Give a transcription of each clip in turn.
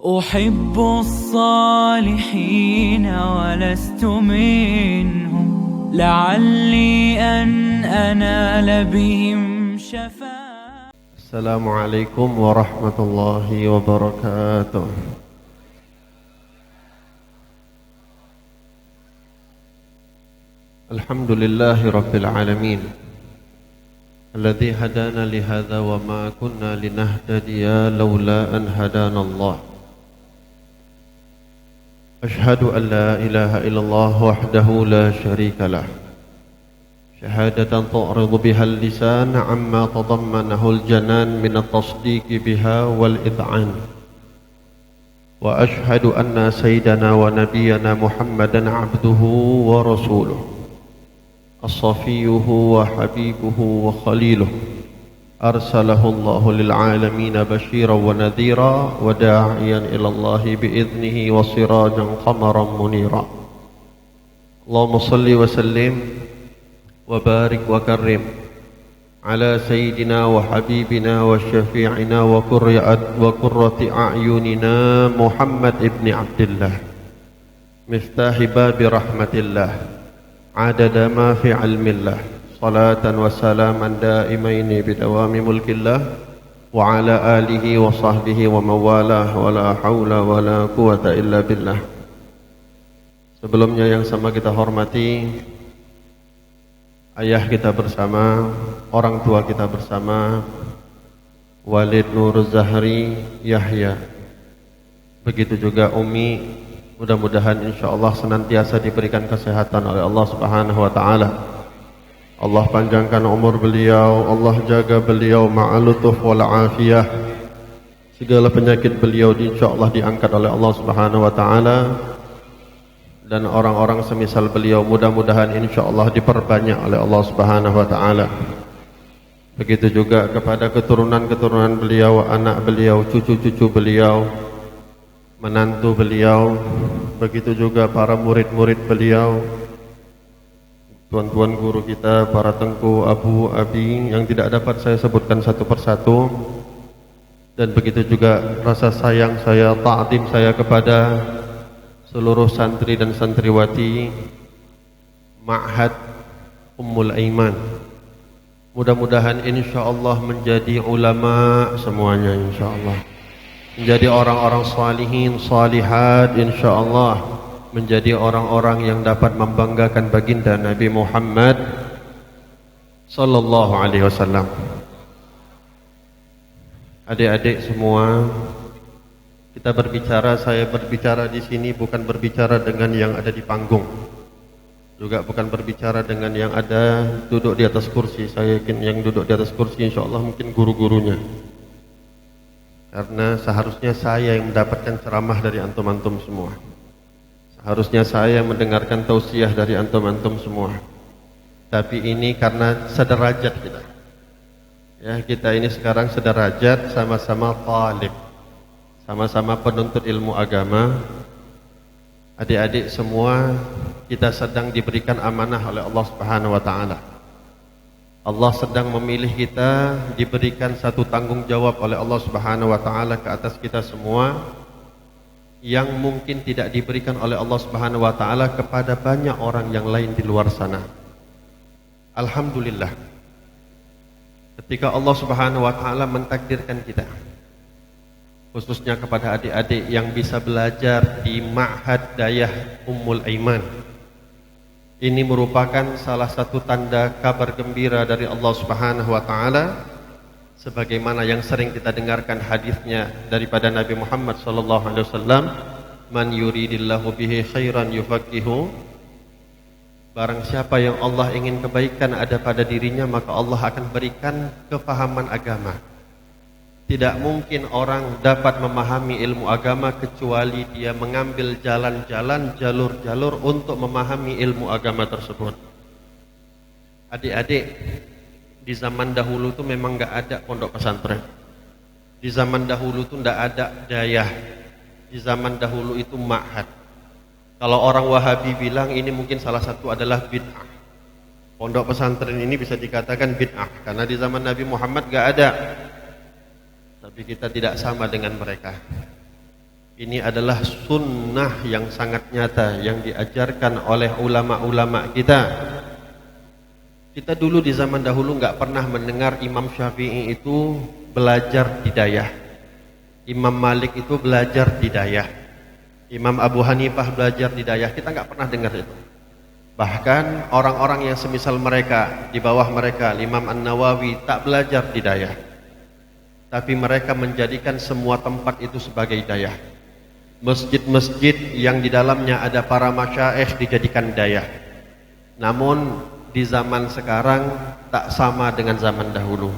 أحب الصالحين ولست منهم لعلي أن أنال بهم شفاعة. السلام عليكم ورحمة الله وبركاته. الحمد لله رب العالمين الذي هدانا لهذا وما كنا لنهتدي لولا أن هدانا الله. أشهد أن لا إله إلا الله وحده لا شريك له شهادة تعرض بها اللسان عما تضمنه الجنان من التصديق بها والإذعان. وأشهد أن سيدنا ونبينا محمدا عبده ورسوله الصفيه وحبيبه وخليله أرسله الله للعالمين بشيرا ونذيرا وداعيا إلى الله بإذنه وسراجا قمرا منيرا. اللهم صل وسلم وبارك وكرم على سيدنا وحبيبنا وشفيعنا وقرة أعيننا محمد ابن عبد الله مفتاح باب رحمة الله عدد ما في علم الله صلاة وسلاما دائمين بدوام ملك الله وعلى آله وصحبه ومن والاه ولا حول ولا قوة إلا بالله. Sebelumnya yang sama kita hormati ayah kita bersama, orang tua kita bersama, Walid Nur Zahri Yahya. Begitu juga Umi, mudah-mudahan insyaallah senantiasa diberikan kesehatan oleh Allah Subhanahu wa taala. Allah panjangkan umur beliau, Allah jaga beliau ma'al lutuf wal afiyah. Segala penyakit beliau insyaallah diangkat oleh Allah Subhanahu wa taala. Dan orang-orang semisal beliau mudah-mudahan insyaallah diperbanyak oleh Allah Subhanahu wa taala. Begitu juga kepada keturunan-keturunan beliau, anak beliau, cucu-cucu beliau, menantu beliau, begitu juga para murid-murid beliau, tuan-tuan guru kita, para tengku, abu, abi yang tidak dapat saya sebutkan satu persatu. Dan begitu juga rasa sayang saya, ta'zim saya kepada seluruh santri dan santriwati Ma'had Ummul Aiman. Mudah-mudahan insyaallah menjadi ulama semuanya insyaallah. Menjadi orang-orang salihin, salihat insyaallah. Menjadi orang-orang yang dapat membanggakan baginda Nabi Muhammad sallallahu alaihi wasallam. Adik-adik semua, kita berbicara, saya berbicara di sini bukan berbicara dengan yang ada di panggung. Juga bukan berbicara dengan yang ada duduk di atas kursi. Saya yakin yang duduk di atas kursi insyaallah mungkin guru-gurunya. Karena seharusnya saya yang mendapatkan ceramah dari antum-antum semua. Seharusnya saya mendengarkan tausiah dari antum-antum semua. Tapi ini karena sederajat kita. Ya, kita ini sekarang sederajat, sama-sama talib, sama-sama penuntut ilmu agama. Adik-adik semua kita sedang diberikan amanah oleh Allah Subhanahu wa taala. Allah sedang memilih kita, diberikan satu tanggung jawab oleh Allah Subhanahu wa taala ke atas kita semua yang mungkin tidak diberikan oleh Allah Subhanahu wa taala kepada banyak orang yang lain di luar sana. Alhamdulillah. Ketika Allah Subhanahu wa taala mentakdirkan kita, khususnya kepada adik-adik yang bisa belajar di Ma'had Dayah Ummul Aiman. Ini merupakan salah satu tanda kabar gembira dari Allah Subhanahu wa taala, sebagaimana yang sering kita dengarkan hadisnya daripada Nabi Muhammad sallallahu alaihi wasallam, man yuridillahu bihi khairan yufaqihu. Barang siapa yang Allah ingin kebaikan ada pada dirinya, maka Allah akan berikan kefahaman agama. Tidak mungkin orang dapat memahami ilmu agama kecuali dia mengambil jalan-jalan, jalur-jalur untuk memahami ilmu agama tersebut. Adik-adik, di zaman dahulu tuh memang nggak ada pondok pesantren. Di zaman dahulu tuh nggak ada dayah. Di zaman dahulu itu ma'had. Kalau orang Wahabi bilang ini mungkin salah satu adalah bid'ah. Pondok pesantren ini bisa dikatakan bid'ah karena di zaman Nabi Muhammad nggak ada. Tapi kita tidak sama dengan mereka. Ini adalah sunnah yang sangat nyata yang diajarkan oleh ulama-ulama kita. Kita dulu di zaman dahulu nggak pernah mendengar Imam Syafi'i itu belajar hidayah, Imam Malik itu belajar hidayah, Imam Abu Hanifah belajar hidayah. Kita nggak pernah dengar itu. Bahkan orang-orang yang semisal mereka, di bawah mereka, Imam An-Nawawi tak belajar hidayah, tapi mereka menjadikan semua tempat itu sebagai hidayah. Masjid-masjid yang di dalamnya ada para masyaikh dijadikan hidayah. Namun di zaman sekarang tak sama dengan zaman dahulu.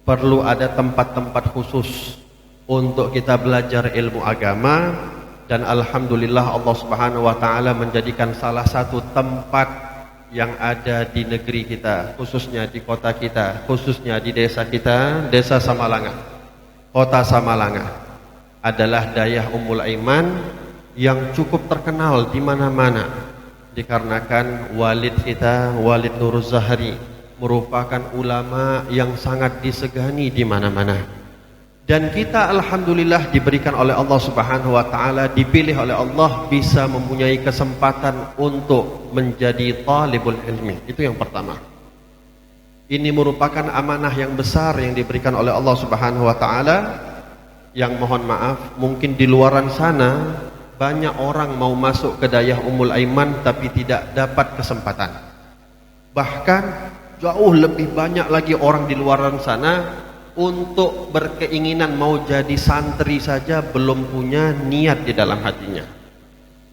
Perlu ada tempat-tempat khusus untuk kita belajar ilmu agama, dan alhamdulillah Allah Subhanahu wa taala menjadikan salah satu tempat yang ada di negeri kita, khususnya di kota kita, khususnya di desa kita, Desa Samalanga, Kota Samalanga, adalah Dayah Ummul Aiman yang cukup terkenal di mana-mana, dikarenakan walid kita, Walid Nur Zahri, merupakan ulama yang sangat disegani di mana-mana. Dan kita alhamdulillah diberikan oleh Allah Subhanahu wa taala, dipilih oleh Allah bisa mempunyai kesempatan untuk menjadi talibul ilmi. Itu yang pertama. Ini merupakan amanah yang besar yang diberikan oleh Allah Subhanahu wa taala, yang mohon maaf mungkin di luaran sana banyak orang mau masuk ke Dayah Ummul Aiman tapi tidak dapat kesempatan. Bahkan jauh lebih banyak lagi orang di luaran sana untuk berkeinginan mau jadi santri saja belum punya niat di dalam hatinya.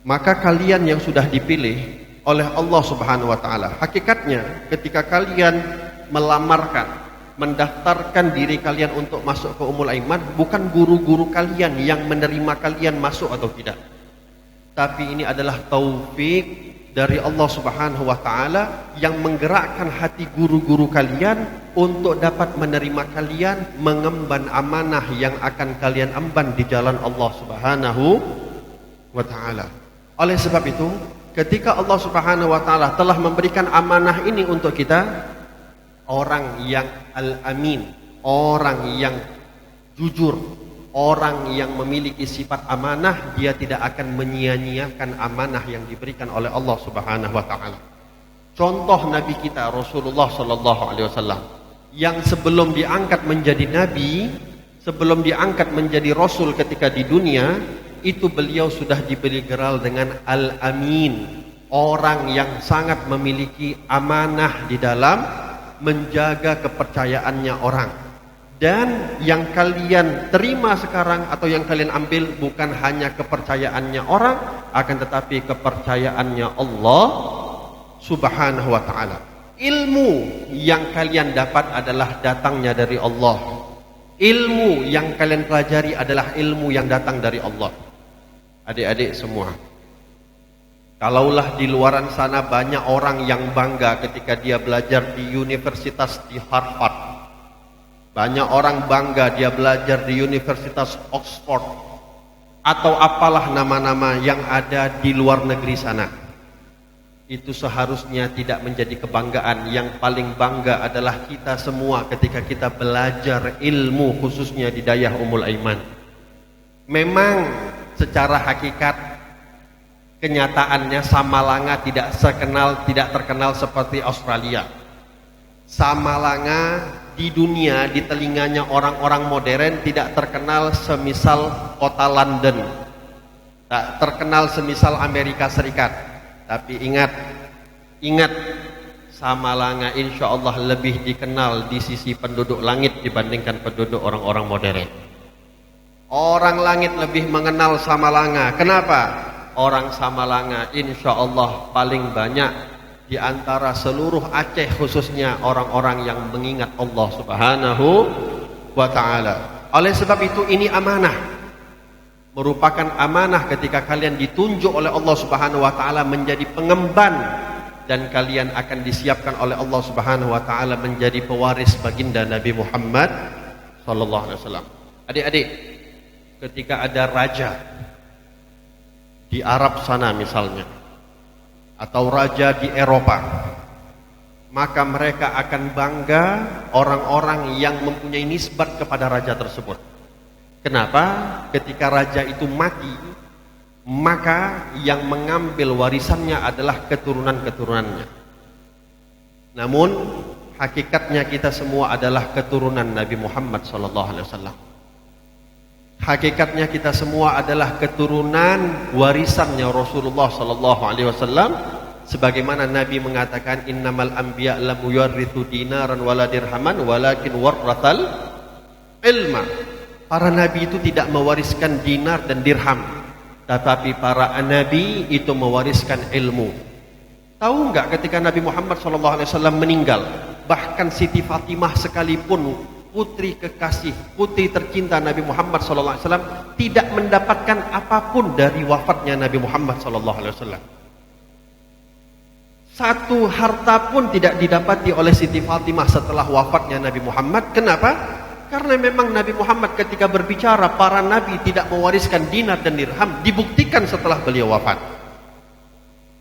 Maka kalian yang sudah dipilih oleh Allah Subhanahu wa taala, hakikatnya ketika kalian melamarkan, mendaftarkan diri kalian untuk masuk ke Ummul Aiman, bukan guru-guru kalian yang menerima kalian masuk atau tidak, tapi ini adalah taufik dari Allah Subhanahu wa taala yang menggerakkan hati guru-guru kalian untuk dapat menerima kalian mengemban amanah yang akan kalian emban di jalan Allah Subhanahu wa taala. Oleh sebab itu, ketika Allah Subhanahu wa taala telah memberikan amanah ini untuk kita, orang yang al-amin, orang yang jujur, orang yang memiliki sifat amanah, dia tidak akan menyia-nyiakan amanah yang diberikan oleh Allah Subhanahu wa taala. Contoh Nabi kita Rasulullah sallallahu alaihi wasallam yang sebelum diangkat menjadi nabi, sebelum diangkat menjadi rasul ketika di dunia, itu beliau sudah diberi gelar dengan al-amin, orang yang sangat memiliki amanah di dalam menjaga kepercayaannya orang. Dan yang kalian terima sekarang atau yang kalian ambil bukan hanya kepercayaannya orang, akan tetapi kepercayaannya Allah Subhanahu wa ta'ala. Ilmu yang kalian dapat adalah datangnya dari Allah. Ilmu yang kalian pelajari adalah ilmu yang datang dari Allah. Adik-adik semua, kalaulah di luaran sana banyak orang yang bangga ketika dia belajar di universitas di Harvard, banyak orang bangga dia belajar di Universitas Oxford, atau apalah nama-nama yang ada di luar negeri sana, itu seharusnya tidak menjadi kebanggaan. Yang paling bangga adalah kita semua ketika kita belajar ilmu khususnya di Dayah Ummul Aiman. Memang secara hakikat kenyataannya Samalanga tidak terkenal seperti Australia. Samalanga di dunia, di telinganya orang-orang modern tidak terkenal semisal kota London, tak terkenal semisal Amerika Serikat. Tapi ingat, Samalanga insya Allah lebih dikenal di sisi penduduk langit dibandingkan penduduk orang-orang modern. Orang langit lebih mengenal Samalanga. Kenapa? Orang Samalanga insya Allah paling banyak di antara seluruh Aceh, khususnya orang-orang yang mengingat Allah Subhanahu wa ta'ala. Oleh sebab itu ini amanah, merupakan amanah ketika kalian ditunjuk oleh Allah Subhanahu wa ta'ala menjadi pengemban, dan kalian akan disiapkan oleh Allah Subhanahu wa ta'ala menjadi pewaris baginda Nabi Muhammad sallallahu alaihi wasallam. Adik-adik, ketika ada raja di Arab sana misalnya, atau raja di Eropa, maka mereka akan bangga orang-orang yang mempunyai nisbat kepada raja tersebut. Kenapa? Ketika raja itu mati, maka yang mengambil warisannya adalah keturunan-keturunannya. Namun hakikatnya kita semua adalah keturunan Nabi Muhammad SAW. Hakikatnya kita semua adalah keturunan warisannya Rasulullah SAW. Sebagaimana Nabi mengatakan, innamal anbiya lam yuwarrithu dinaran wala dirhaman walakin warrathal ilma. Para nabi itu tidak mewariskan dinar dan dirham, tetapi para nabi itu mewariskan ilmu. Tahu enggak ketika Nabi Muhammad SAW meninggal, bahkan Siti Fatimah sekalipun, putri kekasih, putri tercinta Nabi Muhammad SAW, tidak mendapatkan apapun dari wafatnya Nabi Muhammad SAW. Satu harta pun tidak didapati oleh Siti Fatimah setelah wafatnya Nabi Muhammad. Kenapa? Karena memang Nabi Muhammad ketika berbicara, para nabi tidak mewariskan dinar dan dirham, dibuktikan setelah beliau wafat.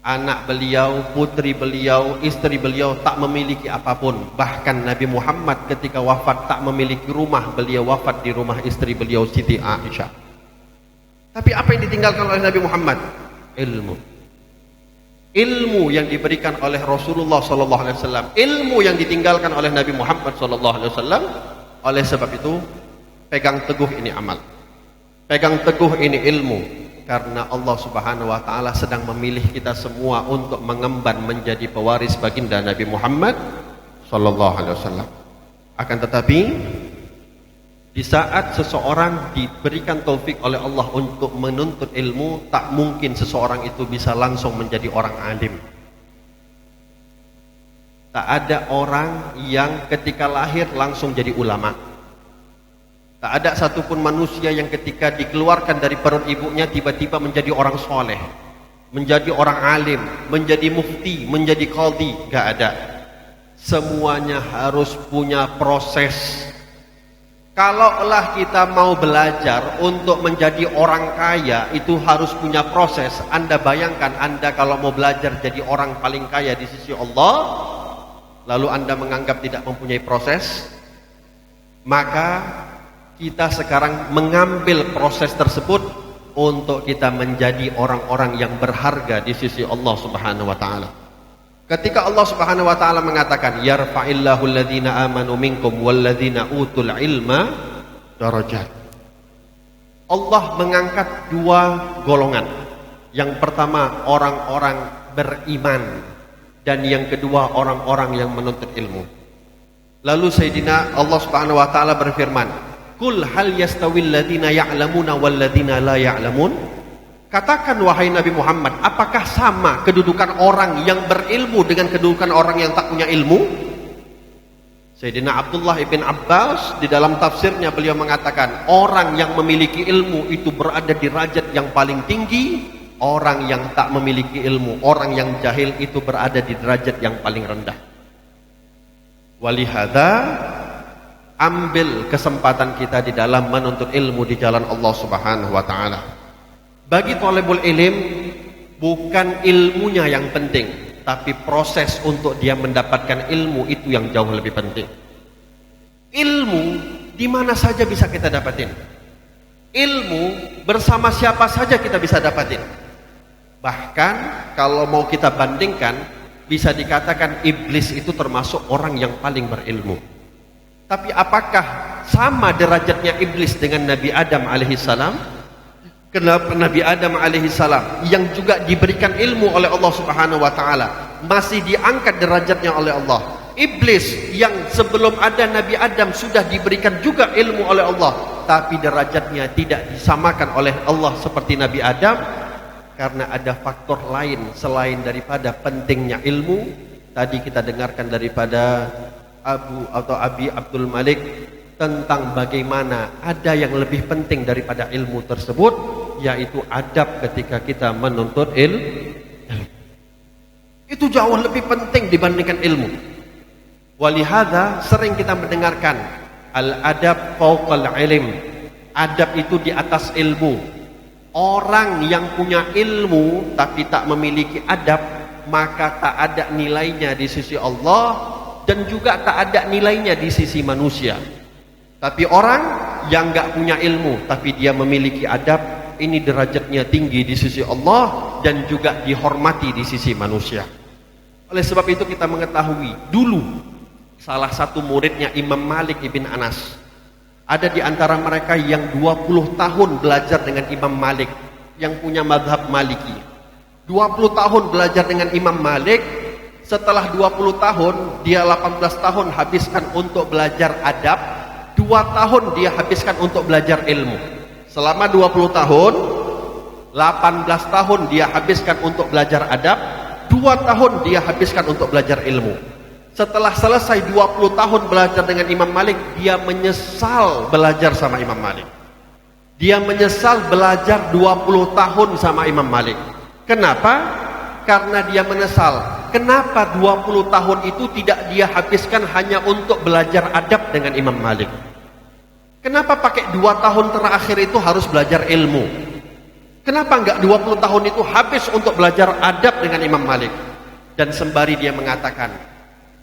Anak beliau, putri beliau, istri beliau tak memiliki apapun. Bahkan Nabi Muhammad ketika wafat tak memiliki rumah, beliau wafat di rumah istri beliau Siti Aisyah. Tapi apa yang ditinggalkan oleh Nabi Muhammad? Ilmu. Ilmu yang diberikan oleh Rasulullah SAW, ilmu yang ditinggalkan oleh Nabi Muhammad SAW. Oleh sebab itu, pegang teguh ini amal, pegang teguh ini ilmu, karena Allah Subhanahu wa Ta'ala sedang memilih kita semua untuk mengemban menjadi pewaris baginda Nabi Muhammad SAW. Akan tetapi, di saat seseorang diberikan taufik oleh Allah untuk menuntut ilmu, tak mungkin seseorang itu bisa langsung menjadi orang alim. Tak ada orang yang ketika lahir langsung jadi ulama. Tak ada satupun manusia yang ketika dikeluarkan dari perut ibunya tiba-tiba menjadi orang soleh, menjadi orang alim, menjadi mufti, menjadi qadhi. Gak ada. Semuanya harus punya proses. Kalaulah kita mau belajar untuk menjadi orang kaya, itu harus punya proses. Anda bayangkan, Anda kalau mau belajar jadi orang paling kaya di sisi Allah, lalu Anda menganggap tidak mempunyai proses, maka kita sekarang mengambil proses tersebut untuk kita menjadi orang-orang yang berharga di sisi Allah Subhanahu wa Ta'ala. Ketika Allah Subhanahu wa Ta'ala mengatakan, yarfa'illahu alladhina amanu minkum walladhina utul ilma darajat. Allah mengangkat dua golongan. Yang pertama orang-orang beriman, dan yang kedua orang-orang yang menuntut ilmu. Lalu Sayyidina Allah Subhanahu wa Ta'ala berfirman, "Qul hal yastawil ladzina ya'lamuna wal ladzina la ya'lamun?" Katakan wahai Nabi Muhammad, apakah sama kedudukan orang yang berilmu dengan kedudukan orang yang tak punya ilmu? Sayyidina Abdullah ibn Abbas di dalam tafsirnya beliau mengatakan, orang yang memiliki ilmu itu berada di derajat yang paling tinggi. Orang yang tak memiliki ilmu, orang yang jahil itu berada di derajat yang paling rendah. Walihada, ambil kesempatan kita di dalam menuntut ilmu di jalan Allah Subhanahu wa Ta'ala. Bagi thalibul ilm, bukan ilmunya yang penting, tapi proses untuk dia mendapatkan ilmu itu yang jauh lebih penting. Ilmu di mana saja bisa kita dapatin. Ilmu bersama siapa saja kita bisa dapatin. Bahkan kalau mau kita bandingkan, bisa dikatakan iblis itu termasuk orang yang paling berilmu. Tapi apakah sama derajatnya iblis dengan Nabi Adam alaihissalam? Kenapa Nabi Adam alaihissalam yang juga diberikan ilmu oleh Allah Subhanahu wa Ta'ala masih diangkat derajatnya oleh Allah? Iblis yang sebelum ada Nabi Adam sudah diberikan juga ilmu oleh Allah, tapi derajatnya tidak disamakan oleh Allah seperti Nabi Adam, karena ada faktor lain selain daripada pentingnya ilmu. Tadi kita dengarkan daripada Abi Abdul Malik tentang bagaimana ada yang lebih penting daripada ilmu tersebut, yaitu adab ketika kita menuntut ilmu. Itu jauh lebih penting dibandingkan ilmu. Walihada sering kita mendengarkan al-adab fauqal ilm. Adab itu di atas ilmu. Orang yang punya ilmu tapi tak memiliki adab, maka tak ada nilainya di sisi Allah dan juga tak ada nilainya di sisi manusia. Tapi orang yang nggak punya ilmu tapi dia memiliki adab, ini derajatnya tinggi di sisi Allah dan juga dihormati di sisi manusia. Oleh sebab itu kita mengetahui dulu salah satu muridnya Imam Malik ibn Anas, ada di antara mereka yang 20 tahun belajar dengan Imam Malik, yang punya mazhab Maliki. 20 tahun belajar dengan Imam Malik. Setelah 20 tahun, dia 18 tahun habiskan untuk belajar adab, 2 tahun dia habiskan untuk belajar ilmu. Selama 20 tahun, 18 tahun dia habiskan untuk belajar adab, 2 tahun dia habiskan untuk belajar ilmu. Setelah selesai 20 tahun belajar dengan Imam Malik, dia menyesal belajar sama Imam Malik. Dia menyesal belajar 20 tahun sama Imam Malik. Kenapa? Karena dia menyesal. Kenapa 20 tahun itu tidak dia habiskan hanya untuk belajar adab dengan Imam Malik? Kenapa pakai 2 tahun terakhir itu harus belajar ilmu? Kenapa enggak 20 tahun itu habis untuk belajar adab dengan Imam Malik? Dan sembari dia mengatakan,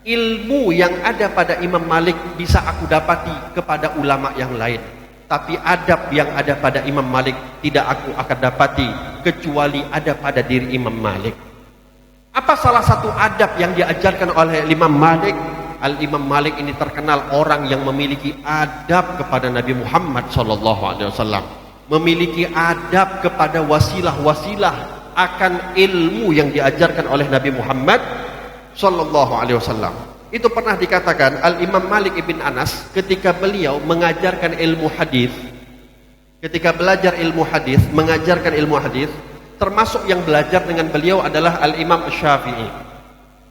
ilmu yang ada pada Imam Malik bisa aku dapati kepada ulama yang lain, tapi adab yang ada pada Imam Malik tidak aku akan dapati kecuali ada pada diri Imam Malik. Apa salah satu adab yang diajarkan oleh Imam Malik? Al-Imam Malik ini terkenal orang yang memiliki adab kepada Nabi Muhammad SAW, memiliki adab kepada wasilah-wasilah akan ilmu yang diajarkan oleh Nabi Muhammad SAW. Itu pernah dikatakan Al-Imam Malik ibn Anas ketika beliau mengajarkan ilmu hadis, ketika belajar ilmu hadis, mengajarkan ilmu hadis, termasuk yang belajar dengan beliau adalah Al-Imam Syafi'i.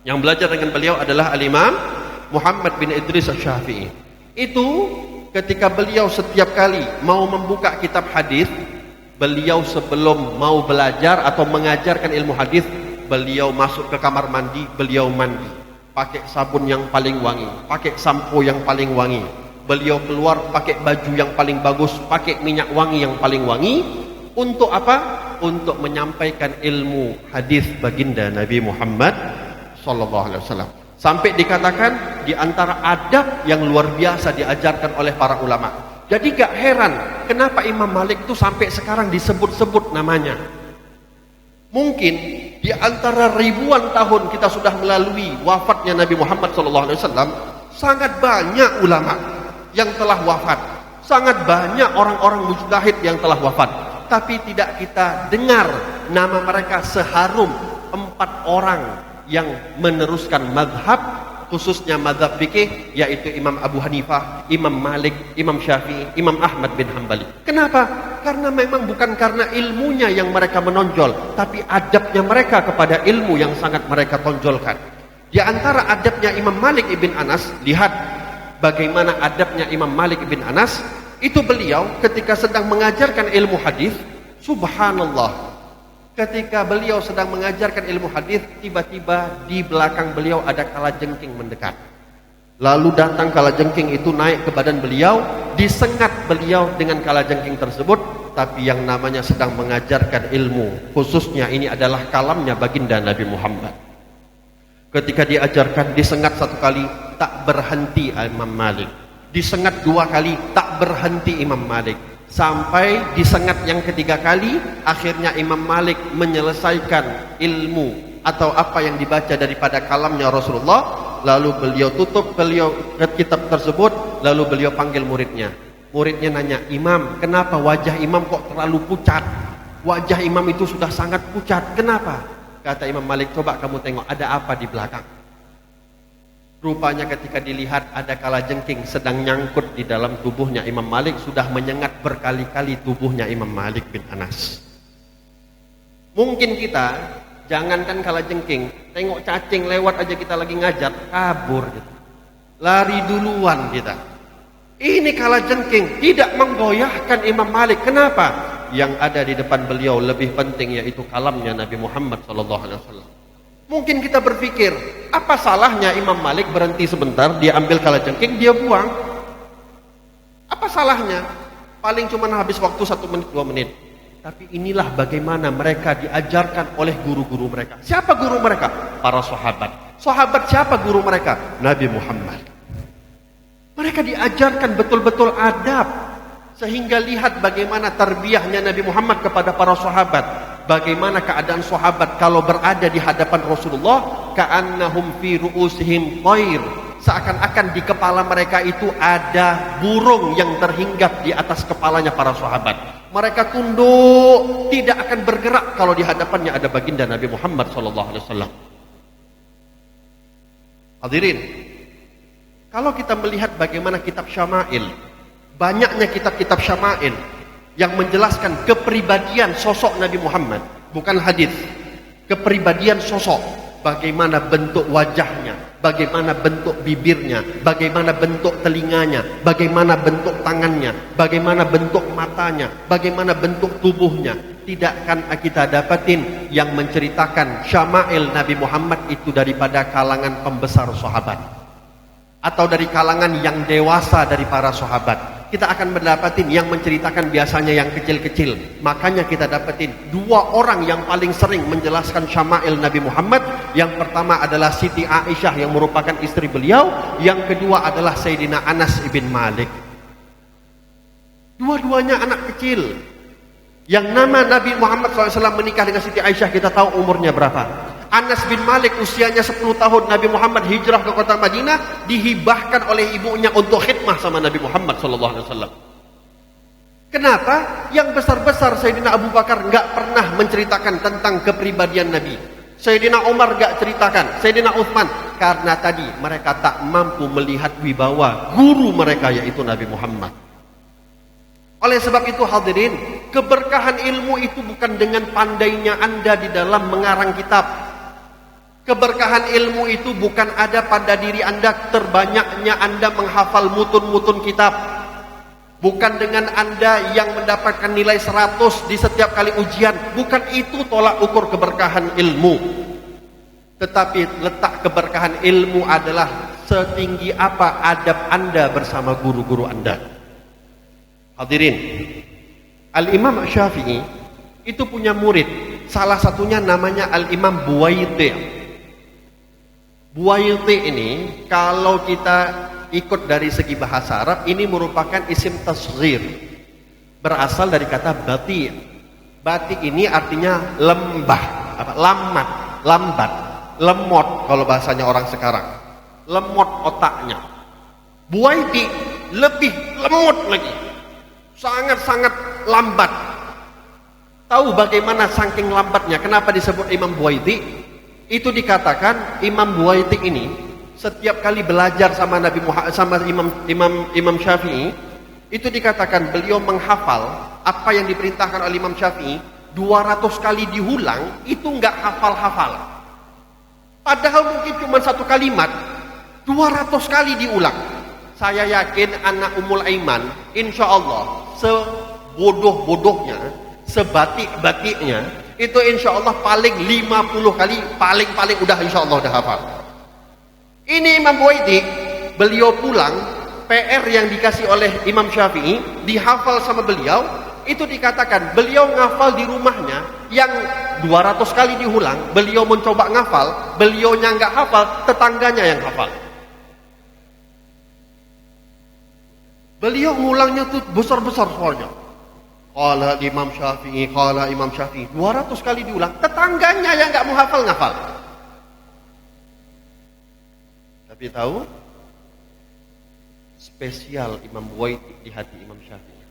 Yang belajar dengan beliau adalah Al-Imam Muhammad bin Idris Syafi'i. Itu ketika beliau setiap kali mau membuka kitab hadis, beliau sebelum mau belajar atau mengajarkan ilmu hadis, beliau masuk ke kamar mandi, beliau mandi, pakai sabun yang paling wangi, pakai sampo yang paling wangi. Beliau keluar pakai baju yang paling bagus, pakai minyak wangi yang paling wangi. Untuk apa? Untuk menyampaikan ilmu hadis baginda Nabi Muhammad SAW. Sampai dikatakan di antara adab yang luar biasa diajarkan oleh para ulama. Jadi gak heran kenapa Imam Malik itu sampai sekarang disebut-sebut namanya. Mungkin di antara ribuan tahun kita sudah melalui wafatnya Nabi Muhammad SAW, sangat banyak ulama yang telah wafat, sangat banyak orang-orang mujtahid yang telah wafat. Tapi tidak kita dengar nama mereka seharum 4 orang yang meneruskan mazhab, khususnya mazhab fikih, yaitu Imam Abu Hanifah, Imam Malik, Imam Syafi'i, Imam Ahmad bin Hanbali. Kenapa? Karena memang bukan karena ilmunya yang mereka menonjol, tapi adabnya mereka kepada ilmu yang sangat mereka tonjolkan. Di antara adabnya Imam Malik ibn Anas, lihat bagaimana adabnya Imam Malik ibn Anas. Itu beliau ketika sedang mengajarkan ilmu hadis, subhanallah, ketika beliau sedang mengajarkan ilmu hadis, tiba-tiba di belakang beliau ada kalajengking mendekat. Lalu datang kalajengking itu naik ke badan beliau, disengat beliau dengan kalajengking tersebut. Tapi yang namanya sedang mengajarkan ilmu, khususnya ini adalah kalamnya baginda Nabi Muhammad. Ketika diajarkan, disengat 1 kali, tak berhenti Imam Malik. Disengat 2 kali, tak berhenti Imam Malik. Sampai disengat yang 3 kali, akhirnya Imam Malik menyelesaikan ilmu atau apa yang dibaca daripada kalamnya Rasulullah. Lalu beliau tutup kitab tersebut, lalu beliau panggil muridnya. Muridnya nanya, Imam, kenapa wajah Imam kok terlalu pucat? Wajah Imam itu sudah sangat pucat, kenapa? Kata Imam Malik, coba kamu tengok ada apa di belakang. Rupanya ketika dilihat ada kalajengking sedang nyangkut di dalam tubuhnya Imam Malik, sudah menyengat berkali-kali tubuhnya Imam Malik bin Anas. Mungkin kita, jangankan kalajengking, tengok cacing lewat aja kita lagi ngajar, kabur gitu. Lari duluan kita. Ini kalajengking tidak menggoyahkan Imam Malik. Kenapa? Yang ada di depan beliau lebih penting, yaitu kalamnya Nabi Muhammad SAW. Mungkin kita berpikir, apa salahnya Imam Malik berhenti sebentar, dia ambil kalajengking, dia buang. Apa salahnya? Paling cuma habis waktu 1 menit, 2 menit. Tapi inilah bagaimana mereka diajarkan oleh guru-guru mereka. Siapa guru mereka? Para sahabat. Sahabat siapa guru mereka? Nabi Muhammad. Mereka diajarkan betul-betul adab. Sehingga lihat bagaimana tarbiyahnya Nabi Muhammad kepada para sahabat. Bagaimana keadaan sahabat kalau berada di hadapan Rasulullah, ka'annahum fi ru'usihim thair. Seakan-akan di kepala mereka itu ada burung yang terhinggap di atas kepalanya para sahabat. Mereka tunduk, tidak akan bergerak kalau di hadapannya ada baginda Nabi Muhammad SAW. Hadirin, kalau kita melihat bagaimana kitab Syama'il, banyaknya kitab-kitab Syama'il yang menjelaskan kepribadian sosok Nabi Muhammad, bukan hadis, kepribadian sosok, bagaimana bentuk wajahnya, bagaimana bentuk bibirnya, bagaimana bentuk telinganya, bagaimana bentuk tangannya, bagaimana bentuk matanya, bagaimana bentuk tubuhnya. Tidak akan kita dapatin yang menceritakan Syama'il Nabi Muhammad itu daripada kalangan pembesar sahabat atau dari kalangan yang dewasa dari para sahabat. Kita akan mendapatin yang menceritakan biasanya yang kecil-kecil. Makanya kita dapatin dua orang yang paling sering menjelaskan Syama'il Nabi Muhammad. Yang pertama adalah Siti Aisyah yang merupakan istri beliau. Yang kedua adalah Sayyidina Anas ibn Malik. Dua-duanya anak kecil. Yang nama Nabi Muhammad SAW menikah dengan Siti Aisyah, kita tahu umurnya berapa. Anas bin Malik usianya 10 tahun. Nabi Muhammad hijrah ke kota Madinah, dihibahkan oleh ibunya untuk khidmah sama Nabi Muhammad SAW. Kenapa? Yang besar-besar Sayyidina Abu Bakar nggak pernah menceritakan tentang kepribadian Nabi. Sayyidina Umar nggak ceritakan, Sayyidina Utsman, karena tadi mereka tak mampu melihat wibawa guru mereka yaitu Nabi Muhammad. Oleh sebab itu hadirin, keberkahan ilmu itu bukan dengan pandainya Anda di dalam mengarang kitab. Keberkahan ilmu itu bukan ada pada diri Anda terbanyaknya Anda menghafal mutun-mutun kitab. Bukan dengan Anda yang mendapatkan nilai 100 di setiap kali ujian. Bukan itu tolak ukur keberkahan ilmu. Tetapi letak keberkahan ilmu adalah setinggi apa adab Anda bersama guru-guru Anda. Hadirin, Al-Imam Syafi'i itu punya murid, salah satunya namanya Al-Imam Buwaiti. Buwaiti ini kalau kita ikut dari segi bahasa Arab, ini merupakan isim tasghir, berasal dari kata bati. Bati ini artinya lembah, lambat, lemot kalau bahasanya orang sekarang, lemot otaknya. Buwaiti lebih lemot lagi, sangat-sangat lambat. Tahu bagaimana saking lambatnya? Kenapa disebut Imam Buwaiti? Itu dikatakan Imam Buwaiti ini setiap kali belajar sama Nabi Muhammad, sama Imam Syafi'i, itu dikatakan beliau menghafal apa yang diperintahkan oleh Imam Syafi'i 200 kali diulang, itu enggak hafal-hafal. Padahal mungkin cuma satu kalimat 200 kali diulang. Saya yakin anak Ummul Aiman insya Allah sebodoh-bodohnya, sebatik-batiknya, itu insya Allah paling 50 kali, paling udah insya Allah udah hafal. Ini Imam Buwaiti, beliau pulang, PR yang dikasih oleh Imam Syafi'i dihafal sama beliau. Itu dikatakan beliau ngafal di rumahnya yang 200 kali diulang, beliau mencoba ngafal, beliaunya nggak hafal, tetangganya yang hafal. Beliau ngulangnya tuh besar-besar suaranya. Qala Imam Syafi'i, qala Imam Syafi'i. 200 kali diulang, tetangganya yang nggak mau hafal-ngafal. Tapi tahu? Spesial Imam Buwaiti di hati Imam Syafi'i.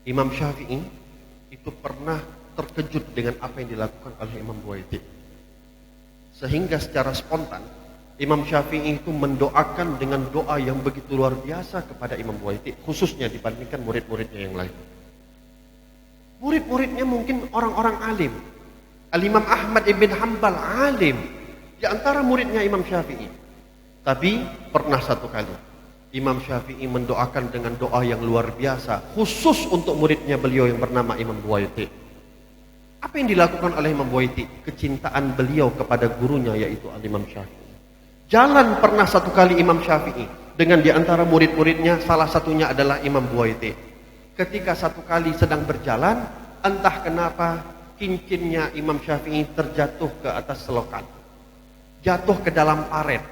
Imam Syafi'i itu pernah terkejut dengan apa yang dilakukan oleh Imam Buwaiti. Sehingga secara spontan Imam Syafi'i itu mendoakan dengan doa yang begitu luar biasa kepada Imam Buwaiti, khususnya dibandingkan murid-muridnya yang lain. Murid-muridnya mungkin orang-orang alim. Al-Imam Ahmad ibn Hanbal alim di antara muridnya Imam Syafi'i. Tapi pernah satu kali Imam Syafi'i mendoakan dengan doa yang luar biasa, khusus untuk muridnya beliau yang bernama Imam Buwaiti. Apa yang dilakukan oleh Imam Buwaiti? Kecintaan beliau kepada gurunya yaitu Al-Imam Syafi'i. Jalan pernah satu kali Imam Syafi'i dengan di antara murid-muridnya, salah satunya adalah Imam Buwaiti. Ketika satu kali sedang berjalan, entah kenapa cincinnya Imam Syafi'i terjatuh ke atas selokan, jatuh ke dalam paret,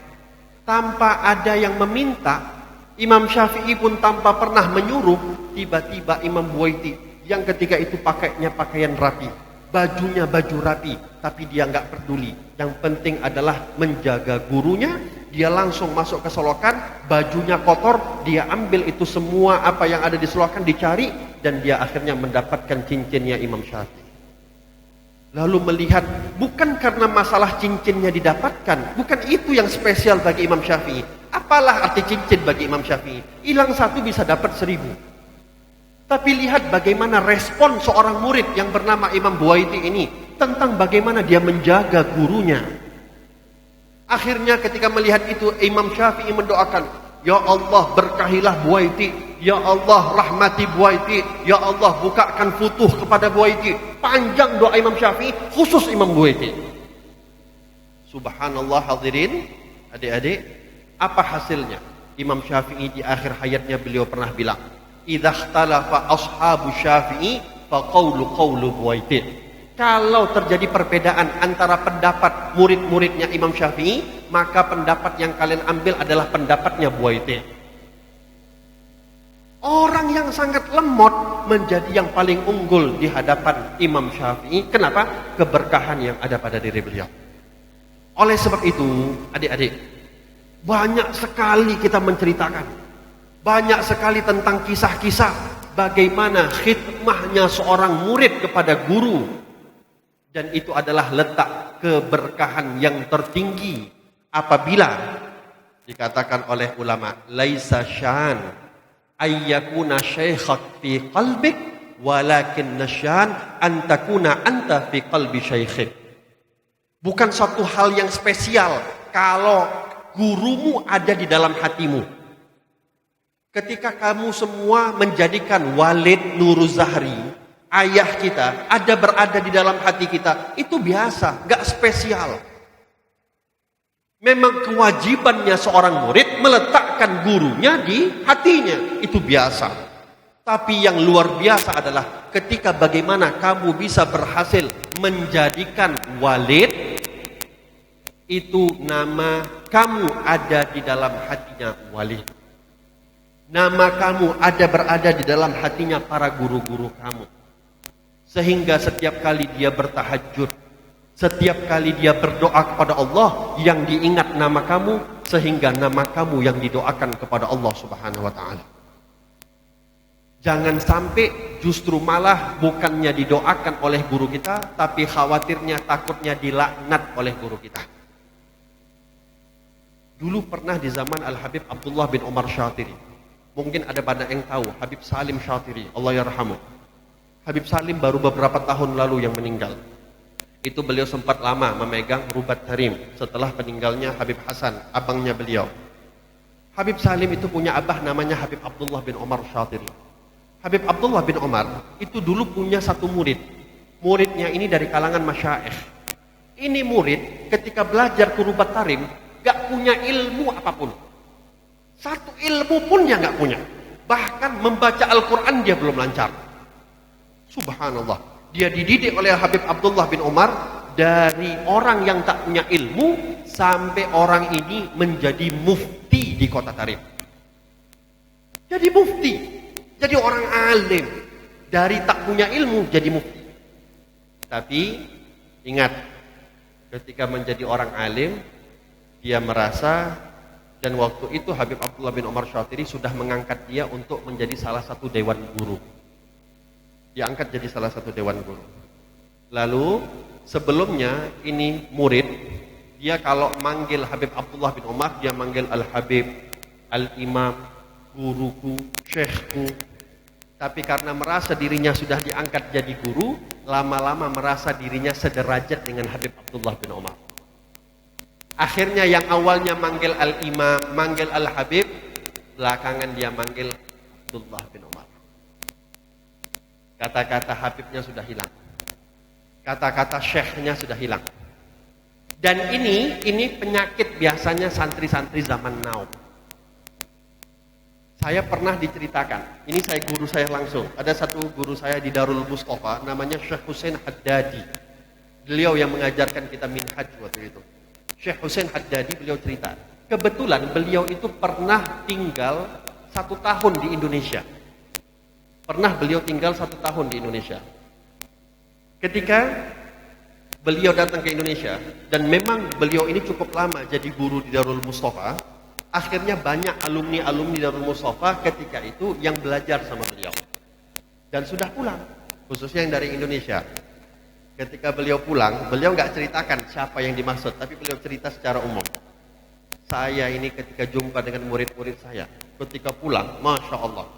tanpa ada yang meminta. Imam Syafi'i pun tanpa pernah menyuruh, tiba-tiba Imam Buwaiti yang ketika itu pakainya pakaian rapi, bajunya baju rapi, tapi dia nggak peduli. Yang penting adalah menjaga gurunya. Dia langsung masuk ke selokan, bajunya kotor, dia ambil itu semua apa yang ada di selokan, dicari, dan dia akhirnya mendapatkan cincinnya Imam Syafi'i. Lalu melihat, bukan karena masalah cincinnya didapatkan, bukan itu yang spesial bagi Imam Syafi'i. Apalah arti cincin bagi Imam Syafi'i? Hilang satu bisa dapat 1000. Tapi lihat bagaimana respon seorang murid yang bernama Imam Buwaiti ini tentang bagaimana dia menjaga gurunya. Akhirnya ketika melihat itu, Imam Syafi'i mendoakan, ya Allah berkahilah Buwaiti, ya Allah rahmati Buwaiti, ya Allah bukakan futuh kepada Buwaiti. Panjang doa Imam Syafi'i, khusus Imam Buwaiti. Subhanallah hadirin, adik-adik, apa hasilnya? Imam Syafi'i di akhir hayatnya beliau pernah bilang, idza ikhtalafa ashabu Syafi'i fa qawlu qawlu Buwaiti. Kalau terjadi perbedaan antara pendapat murid-muridnya Imam Syafi'i, maka pendapat yang kalian ambil adalah pendapatnya Buwaiti. Orang yang sangat lemot menjadi yang paling unggul di hadapan Imam Syafi'i. Kenapa? Keberkahan yang ada pada diri beliau. Oleh sebab itu, adik-adik, banyak sekali kita menceritakan, banyak sekali tentang kisah-kisah bagaimana khidmahnya seorang murid kepada guru. Dan itu adalah letak keberkahan yang tertinggi apabila dikatakan oleh ulama, laisa sya'an ayyakuna syaikhat fi qalbik walakin nasya'an an takuna anta fi qalbi syaikhik. Bukan satu hal yang spesial kalau gurumu ada di dalam hatimu. Ketika kamu semua menjadikan Walid Nuruzahri, ayah kita, berada di dalam hati kita, itu biasa, gak spesial. Memang kewajibannya seorang murid meletakkan gurunya di hatinya, itu biasa. Tapi yang luar biasa adalah ketika bagaimana kamu bisa berhasil menjadikan Walid, itu nama kamu ada di dalam hatinya Walid. Nama kamu berada di dalam hatinya para guru-guru kamu. Sehingga setiap kali dia bertahajud, setiap kali dia berdoa kepada Allah, yang diingat nama kamu, sehingga nama kamu yang didoakan kepada Allah Subhanahu wa ta'ala. Jangan sampai justru malah bukannya didoakan oleh guru kita, tapi khawatirnya, takutnya dilaknat oleh guru kita. Dulu pernah di zaman Al-Habib Abdullah bin Umar Syatiri, mungkin ada banyak yang tahu, Habib Salim Syatiri, Allah yarhamu. Habib Salim baru beberapa tahun lalu yang meninggal. Itu beliau sempat lama memegang Rubat Tarim setelah peninggalnya Habib Hasan, abangnya beliau. Habib Salim itu punya abah namanya Habib Abdullah bin Umar Syatiri. Habib Abdullah bin Umar itu dulu punya satu murid. Muridnya ini dari kalangan masyaikh. Ini murid ketika belajar ke Rubat Tarim gak punya ilmu apapun. Satu ilmu pun dia gak punya. Bahkan membaca Al-Quran dia belum lancar. Subhanallah, dia dididik oleh Habib Abdullah bin Umar dari orang yang tak punya ilmu sampai orang ini menjadi mufti di kota Tarim. Jadi mufti, jadi orang alim, dari tak punya ilmu jadi mufti. Tapi ingat, ketika menjadi orang alim, dia merasa, dan waktu itu Habib Abdullah bin Umar Syatiri sudah mengangkat dia untuk menjadi salah satu dewan guru. Diangkat jadi salah satu dewan guru. Lalu sebelumnya ini murid, dia kalau manggil Habib Abdullah bin Umar, dia manggil Al-Habib, Al-Imam, guruku, syekhku. Tapi karena merasa dirinya sudah diangkat jadi guru, lama-lama merasa dirinya sederajat dengan Habib Abdullah bin Umar. Akhirnya yang awalnya manggil Al-Imam, manggil Al-Habib, belakangan dia manggil Abdullah bin Umar. Kata-kata Habibnya sudah hilang. Kata-kata syekhnya sudah hilang. Dan ini penyakit biasanya santri-santri zaman now. Saya pernah diceritakan, ini guru saya langsung. Ada satu guru saya di Darul Mustafa, namanya Syekh Husain Haddadi. Beliau yang mengajarkan kita minhaj waktu itu. Syekh Husain Haddadi beliau cerita. Kebetulan beliau itu pernah tinggal 1 tahun di Indonesia. Pernah beliau tinggal 1 tahun di Indonesia. Ketika beliau datang ke Indonesia, dan memang beliau ini cukup lama jadi guru di Darul Mustafa, akhirnya banyak alumni-alumni Darul Mustafa ketika itu yang belajar sama beliau. Dan sudah pulang, khususnya yang dari Indonesia. Ketika beliau pulang, beliau nggak ceritakan siapa yang dimaksud, tapi beliau cerita secara umum. Saya ini ketika jumpa dengan murid-murid saya, ketika pulang, Masya Allah,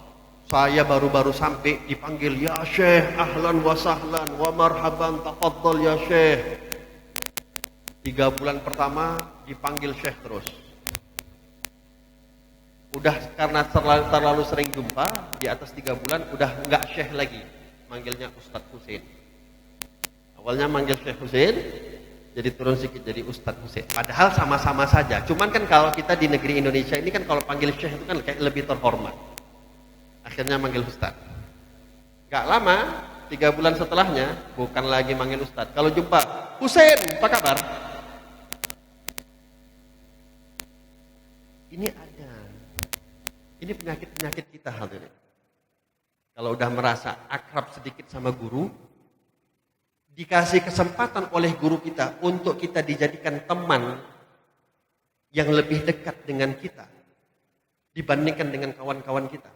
saya baru-baru sampai dipanggil, ya Syekh, ahlan wa sahlan, wa marhaban, tafadhal ya Syekh. 3 bulan pertama dipanggil Syekh terus. Udah karena terlalu sering jumpa, di atas 3 bulan udah enggak Syekh lagi, manggilnya Ustadz Husain. Awalnya manggil Syekh Husain, jadi turun sedikit jadi Ustadz Husain. Padahal sama-sama saja. Cuman kan kalau kita di negeri Indonesia ini kan kalau panggil Syekh itu kan kayak lebih terhormat. Akhirnya manggil Ustadz. Gak lama, 3 bulan setelahnya bukan lagi manggil Ustadz. Kalau jumpa, Husain, apa kabar? Ini ada. Ini penyakit-penyakit kita hadirin. Kalau udah merasa akrab sedikit sama guru, dikasih kesempatan oleh guru kita untuk kita dijadikan teman yang lebih dekat dengan kita dibandingkan dengan kawan-kawan kita.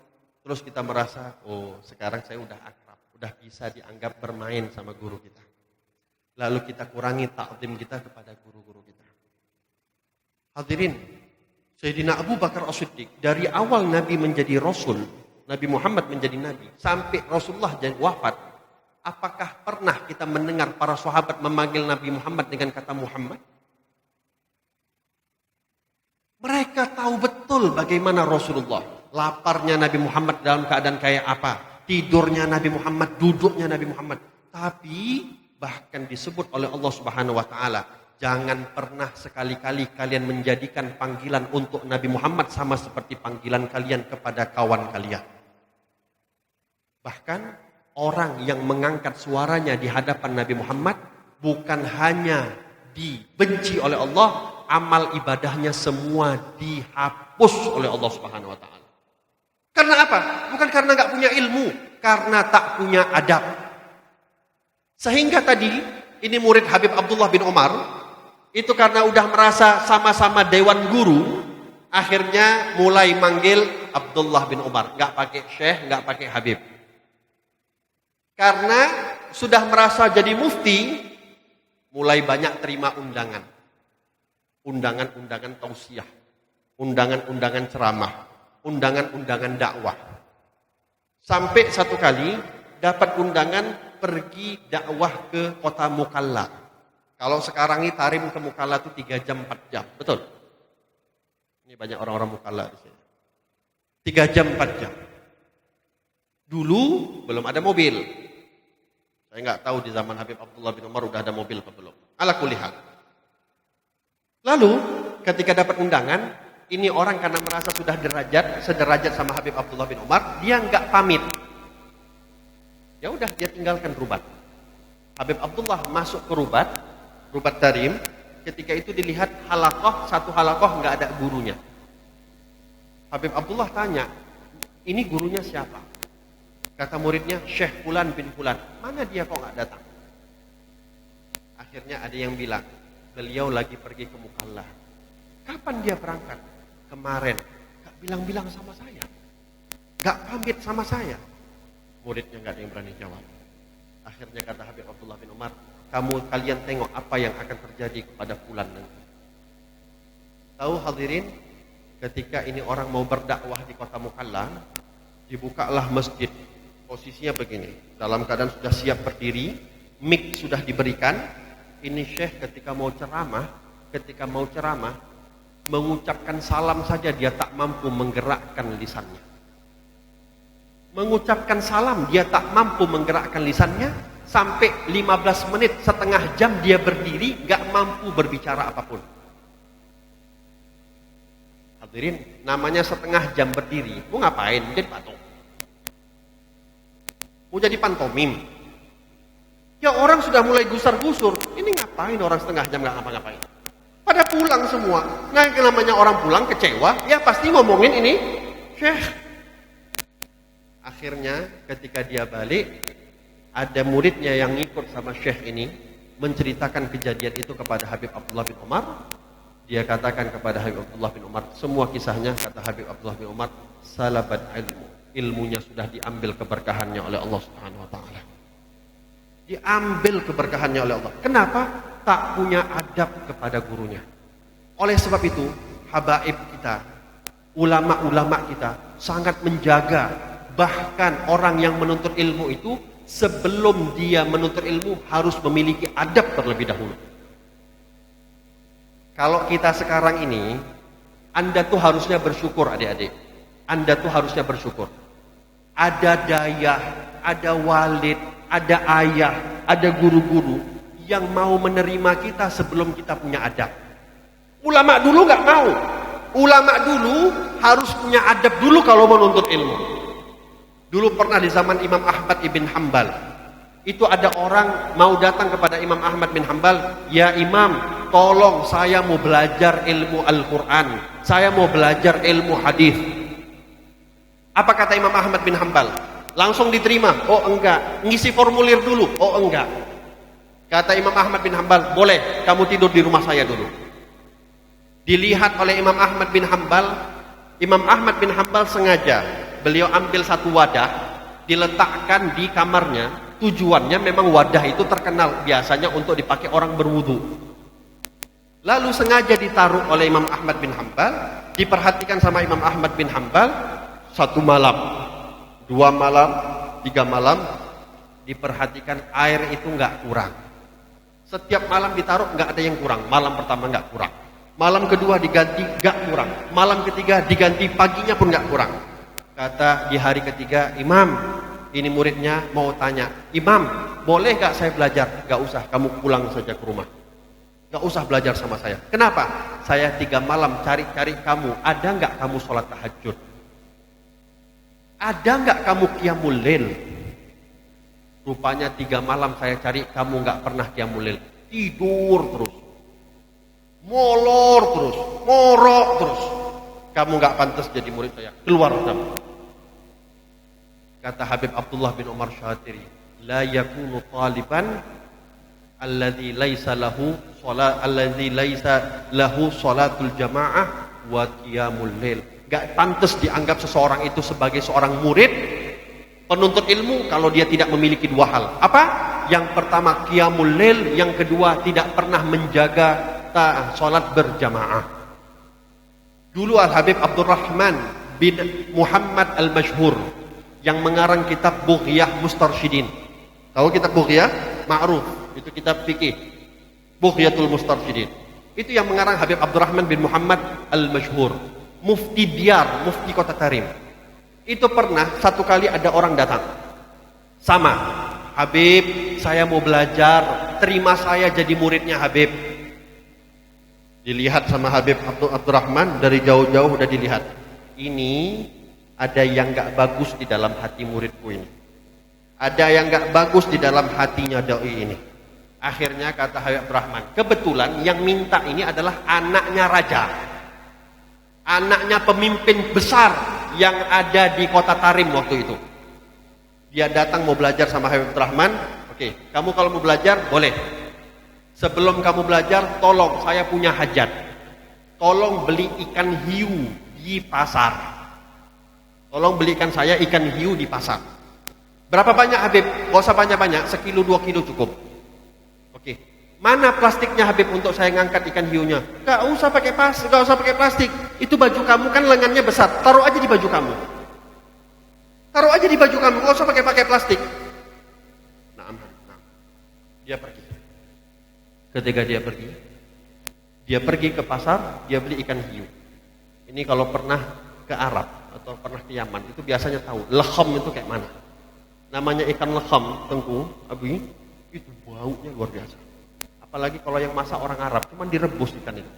Terus kita merasa, oh sekarang saya udah akrab, udah bisa dianggap bermain sama guru kita. Lalu kita kurangi ta'zim kita kepada guru-guru kita. Hadirin, Sayyidina Abu Bakar As-Siddiq, dari awal Nabi menjadi Rasul, Nabi Muhammad menjadi Nabi, sampai Rasulullah jadi wafat, apakah pernah kita mendengar para sahabat memanggil Nabi Muhammad dengan kata Muhammad? Mereka tahu betul bagaimana Rasulullah. Laparnya Nabi Muhammad dalam keadaan kayak apa. Tidurnya Nabi Muhammad, duduknya Nabi Muhammad. Tapi bahkan disebut oleh Allah Subhanahu wa taala, jangan pernah sekali-kali kalian menjadikan panggilan untuk Nabi Muhammad sama seperti panggilan kalian kepada kawan kalian. Bahkan orang yang mengangkat suaranya di hadapan Nabi Muhammad bukan hanya dibenci oleh Allah, amal ibadahnya semua dihapus oleh Allah Subhanahu wa taala. Karena apa? Bukan karena nggak punya ilmu, karena tak punya adab. Sehingga tadi ini murid Habib Abdullah bin Umar itu karena udah merasa sama-sama dewan guru, akhirnya mulai manggil Abdullah bin Umar, nggak pakai Syekh, nggak pakai Habib. Karena sudah merasa jadi mufti, mulai banyak terima undangan. Undangan-undangan tausiah, undangan-undangan ceramah, undangan-undangan dakwah. Sampai satu kali dapat undangan pergi dakwah ke kota Mukalla. Kalau sekarang ini tarim ke Mukalla itu 3 jam 4 jam, betul? Ini banyak orang-orang Mukalla di sini. 3 jam 4 jam. Dulu belum ada mobil. Saya nggak tahu di zaman Habib Abdullah bin Umar udah ada mobil atau belum. Ala kulli hal. Lalu ketika dapat undangan, ini orang karena merasa sudah sederajat sama Habib Abdullah bin Umar, dia nggak pamit. Ya udah dia tinggalkan Rubat. Habib Abdullah masuk ke Rubat Tarim. Ketika itu dilihat satu halakoh nggak ada gurunya. Habib Abdullah tanya, ini gurunya siapa? Kata muridnya, Syekh Fulan bin Fulan. Mana dia kok nggak datang? Akhirnya ada yang bilang, beliau lagi pergi ke Mukalla. Kapan dia berangkat? Kemarin. Gak bilang-bilang sama saya. Gak pamit sama saya. Muridnya gak ada yang berani jawab. Akhirnya kata Habib Abdullah bin Umar, kalian tengok apa yang akan terjadi kepada Fulan nanti. Tahu hadirin, ketika ini orang mau berdakwah di kota Mukalla, dibukalah masjid. Posisinya begini, dalam keadaan sudah siap berdiri, mic sudah diberikan. Ini Syekh ketika mau ceramah, mengucapkan salam saja dia tak mampu menggerakkan lisannya. Mengucapkan salam dia tak mampu menggerakkan lisannya, sampai 15 menit, setengah jam dia berdiri, gak mampu berbicara apapun. Hadirin, namanya setengah jam berdiri, mau ngapain? Jadi patung. Mau jadi pantomim. Ya orang sudah mulai gusar-gusur, ini ngapain orang setengah jam gak ngapa-ngapain? Pada pulang semua. Nah namanya orang pulang kecewa, ya pasti ngomongin ini, Syekh Akhirnya ketika dia balik, ada muridnya yang ikut sama Syekh ini menceritakan kejadian itu kepada Habib Abdullah bin Umar. Dia katakan kepada Habib Abdullah bin Umar, semua kisahnya, kata Habib Abdullah bin Umar, salabat ilmu, ilmunya sudah diambil keberkahannya oleh Allah Subhanahu wa taala. Diambil keberkahannya oleh Allah. Kenapa? Tak punya adab kepada gurunya. Oleh sebab itu, habaib kita, ulama-ulama kita sangat menjaga, bahkan orang yang menuntut ilmu itu sebelum dia menuntut ilmu harus memiliki adab terlebih dahulu. Kalau kita sekarang ini, Anda tuh harusnya bersyukur adik-adik. Anda tuh harusnya bersyukur. Ada dayah, ada walid, ada ayah, ada guru-guru yang mau menerima kita sebelum kita punya adab. Ulama dulu nggak mau. Ulama dulu harus punya adab dulu kalau menuntut ilmu. Dulu pernah di zaman Imam Ahmad ibn Hanbal, itu ada orang mau datang kepada Imam Ahmad bin Hanbal, ya Imam, tolong saya mau belajar ilmu Al-Quran, saya mau belajar ilmu hadis. Apa kata Imam Ahmad bin Hanbal? Langsung diterima? Oh enggak. Ngisi formulir dulu? Oh enggak. Kata Imam Ahmad bin Hanbal, boleh kamu tidur di rumah saya dulu. Dilihat oleh Imam Ahmad bin Hanbal. Imam Ahmad bin Hanbal sengaja beliau ambil satu wadah, diletakkan di kamarnya. Tujuannya memang wadah itu terkenal biasanya untuk dipakai orang berwudu. Lalu sengaja ditaruh oleh Imam Ahmad bin Hanbal, diperhatikan sama Imam Ahmad bin Hanbal. 1 malam, 2 malam, 3 malam, diperhatikan air itu nggak kurang. Setiap malam ditaruh nggak ada yang kurang. Malam pertama nggak kurang, malam kedua diganti nggak kurang, malam ketiga diganti, paginya pun nggak kurang. Kata di hari ketiga, Imam, ini muridnya mau tanya, Imam, boleh gak saya belajar? Gak usah, kamu pulang saja ke rumah. Gak usah belajar sama saya. Kenapa? Saya 3 malam cari-cari kamu. Ada gak kamu sholat tahajud? Ada gak kamu qiyamul lail? Rupanya 3 malam saya cari, kamu gak pernah qiyamul lail. Tidur terus, molor terus, ngorok terus. Kamu gak pantas jadi murid saya. Keluar kamu. Kata Habib Abdullah bin Umar Syatiri, la yakunu taliban alladzi laisa lahu salatul jamaah wa qiyamul lail. Gak pantas dianggap seseorang itu sebagai seorang murid penuntut ilmu kalau dia tidak memiliki 2 hal. Apa? Yang pertama qiyamul lail, yang kedua tidak pernah menjaga salat berjamaah. Dulu Al-Habib Abdurrahman bin Muhammad Al-Mashhur yang mengarang kitab Bughyah Mustarsyidin. Tahu kitab Bughyah? Ma'ruf. Itu kitab fikih. Bughyatul Mustarsyidin. Itu yang mengarang Habib Abdurrahman bin Muhammad Al-Mashhur. Mufti Diyar, mufti Kota Tarim. Itu pernah satu kali ada orang datang. Sama. Habib, saya mau belajar. Terima saya jadi muridnya Habib. Dilihat sama Habib Abdurrahman dari jauh-jauh udah dilihat. Ini ada yang gak bagus di dalam hati muridku ini. Ada yang gak bagus di dalam hatinya doi ini. Akhirnya kata Habib Abdurrahman, kebetulan yang minta ini adalah anaknya raja. Anaknya pemimpin besar yang ada di Kota Tarim waktu itu. Dia datang mau belajar sama Habib Abdurrahman. Oke, kamu kalau mau belajar boleh. Sebelum kamu belajar, tolong saya punya hajat. Tolong beli ikan hiu di pasar. Tolong belikan saya ikan hiu di pasar. Berapa banyak Habib? Gak usah banyak-banyak, 1 kilo 2 kilo cukup. Oke. Mana plastiknya Habib untuk saya ngangkat ikan hiunya? Gak usah pakai plastik. Itu baju kamu kan lengannya besar. Taruh aja di baju kamu. Taruh aja di baju kamu, gak usah pakai plastik. Nah, dia pergi. Ketika dia pergi ke pasar, dia beli ikan hiu. Ini kalau pernah ke Arab atau pernah ke Yaman, itu biasanya tahu lekham itu kayak mana. Namanya ikan lekham, Tengku, Abi, itu baunya luar biasa. Apalagi kalau yang masak orang Arab, cuman direbus ikan itu.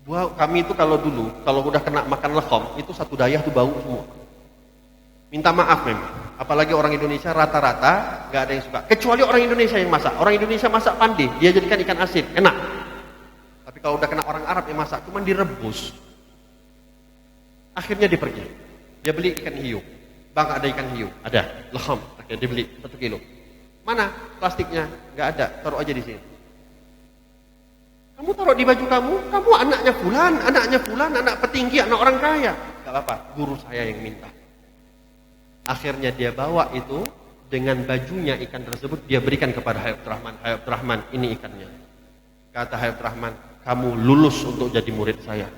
Bau, kami itu kalau udah kena makan lekham, itu satu dayah tuh bau semua. Minta maaf memang. Apalagi orang Indonesia rata-rata gak ada yang suka. Kecuali orang Indonesia yang masak. Orang Indonesia masak pandai, dia jadikan ikan asin, enak. Tapi kalau udah kena orang Arab yang masak, cuman direbus. Akhirnya dia pergi. Dia beli ikan hiu. Bang, ada ikan hiu? Ada. Laham. Oke, dibeli 1 kilo. Mana plastiknya? Nggak ada. Taruh aja di sini. Kamu taruh di baju kamu anaknya fulan, anak petinggi, anak orang kaya. Gak apa-apa, guru saya yang minta. Akhirnya dia bawa itu, dengan bajunya ikan tersebut, dia berikan kepada Habib Rahman. Habib Rahman, ini ikannya. Kata Habib Rahman, kamu lulus untuk jadi murid saya.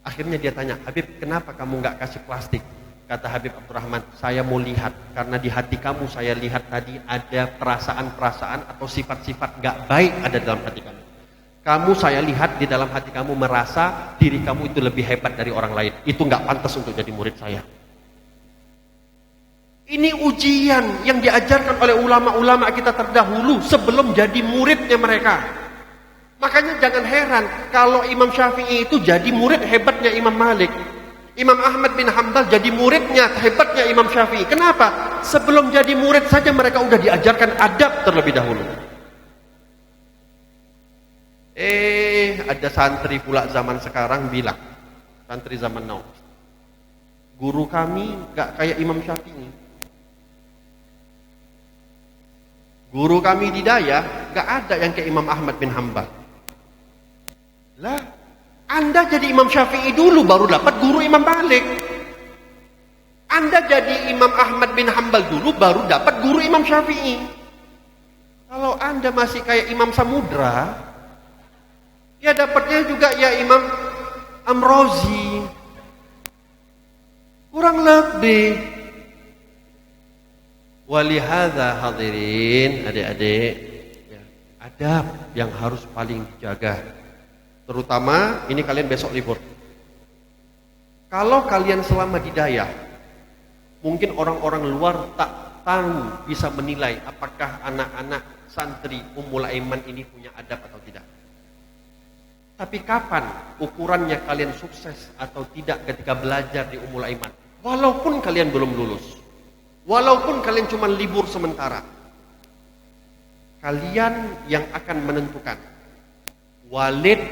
Akhirnya dia tanya, Habib, kenapa kamu gak kasih plastik? Kata Habib Abdurrahman, saya mau lihat, karena di hati kamu saya lihat tadi ada perasaan-perasaan atau sifat-sifat gak baik ada dalam hati kamu. Kamu saya lihat di dalam hati kamu merasa diri kamu itu lebih hebat dari orang lain. Itu gak pantas untuk jadi murid saya. Ini ujian yang diajarkan oleh ulama-ulama kita terdahulu sebelum jadi muridnya mereka. Makanya jangan heran kalau Imam Syafi'i itu jadi murid hebatnya Imam Malik. Imam Ahmad bin Hanbal jadi muridnya hebatnya Imam Syafi'i. Kenapa? Sebelum jadi murid saja mereka udah diajarkan adab terlebih dahulu. Ada santri pula zaman sekarang bilang, santri zaman now, guru kami gak kayak Imam Syafi'i. Guru kami di Daya gak ada yang kayak Imam Ahmad bin Hanbal. Lah, Anda jadi Imam Syafi'i dulu baru dapat guru Imam Malik. Anda jadi Imam Ahmad bin Hanbal dulu baru dapat guru Imam Syafi'i. Kalau Anda masih kayak Imam Samudra, ya dapatnya juga ya Imam Amrozi. Kurang lebih. Walihada hadirin, adik-adik, ya, adab yang harus paling dijaga. Terutama ini kalian besok libur. Kalau kalian selama di Daya, mungkin orang-orang luar tak tahu bisa menilai apakah anak-anak santri Ummul Aiman ini punya adab atau tidak. Tapi kapan ukurannya kalian sukses atau tidak ketika belajar di Ummul Aiman? Walaupun kalian belum lulus, walaupun kalian cuma libur sementara, kalian yang akan menentukan walid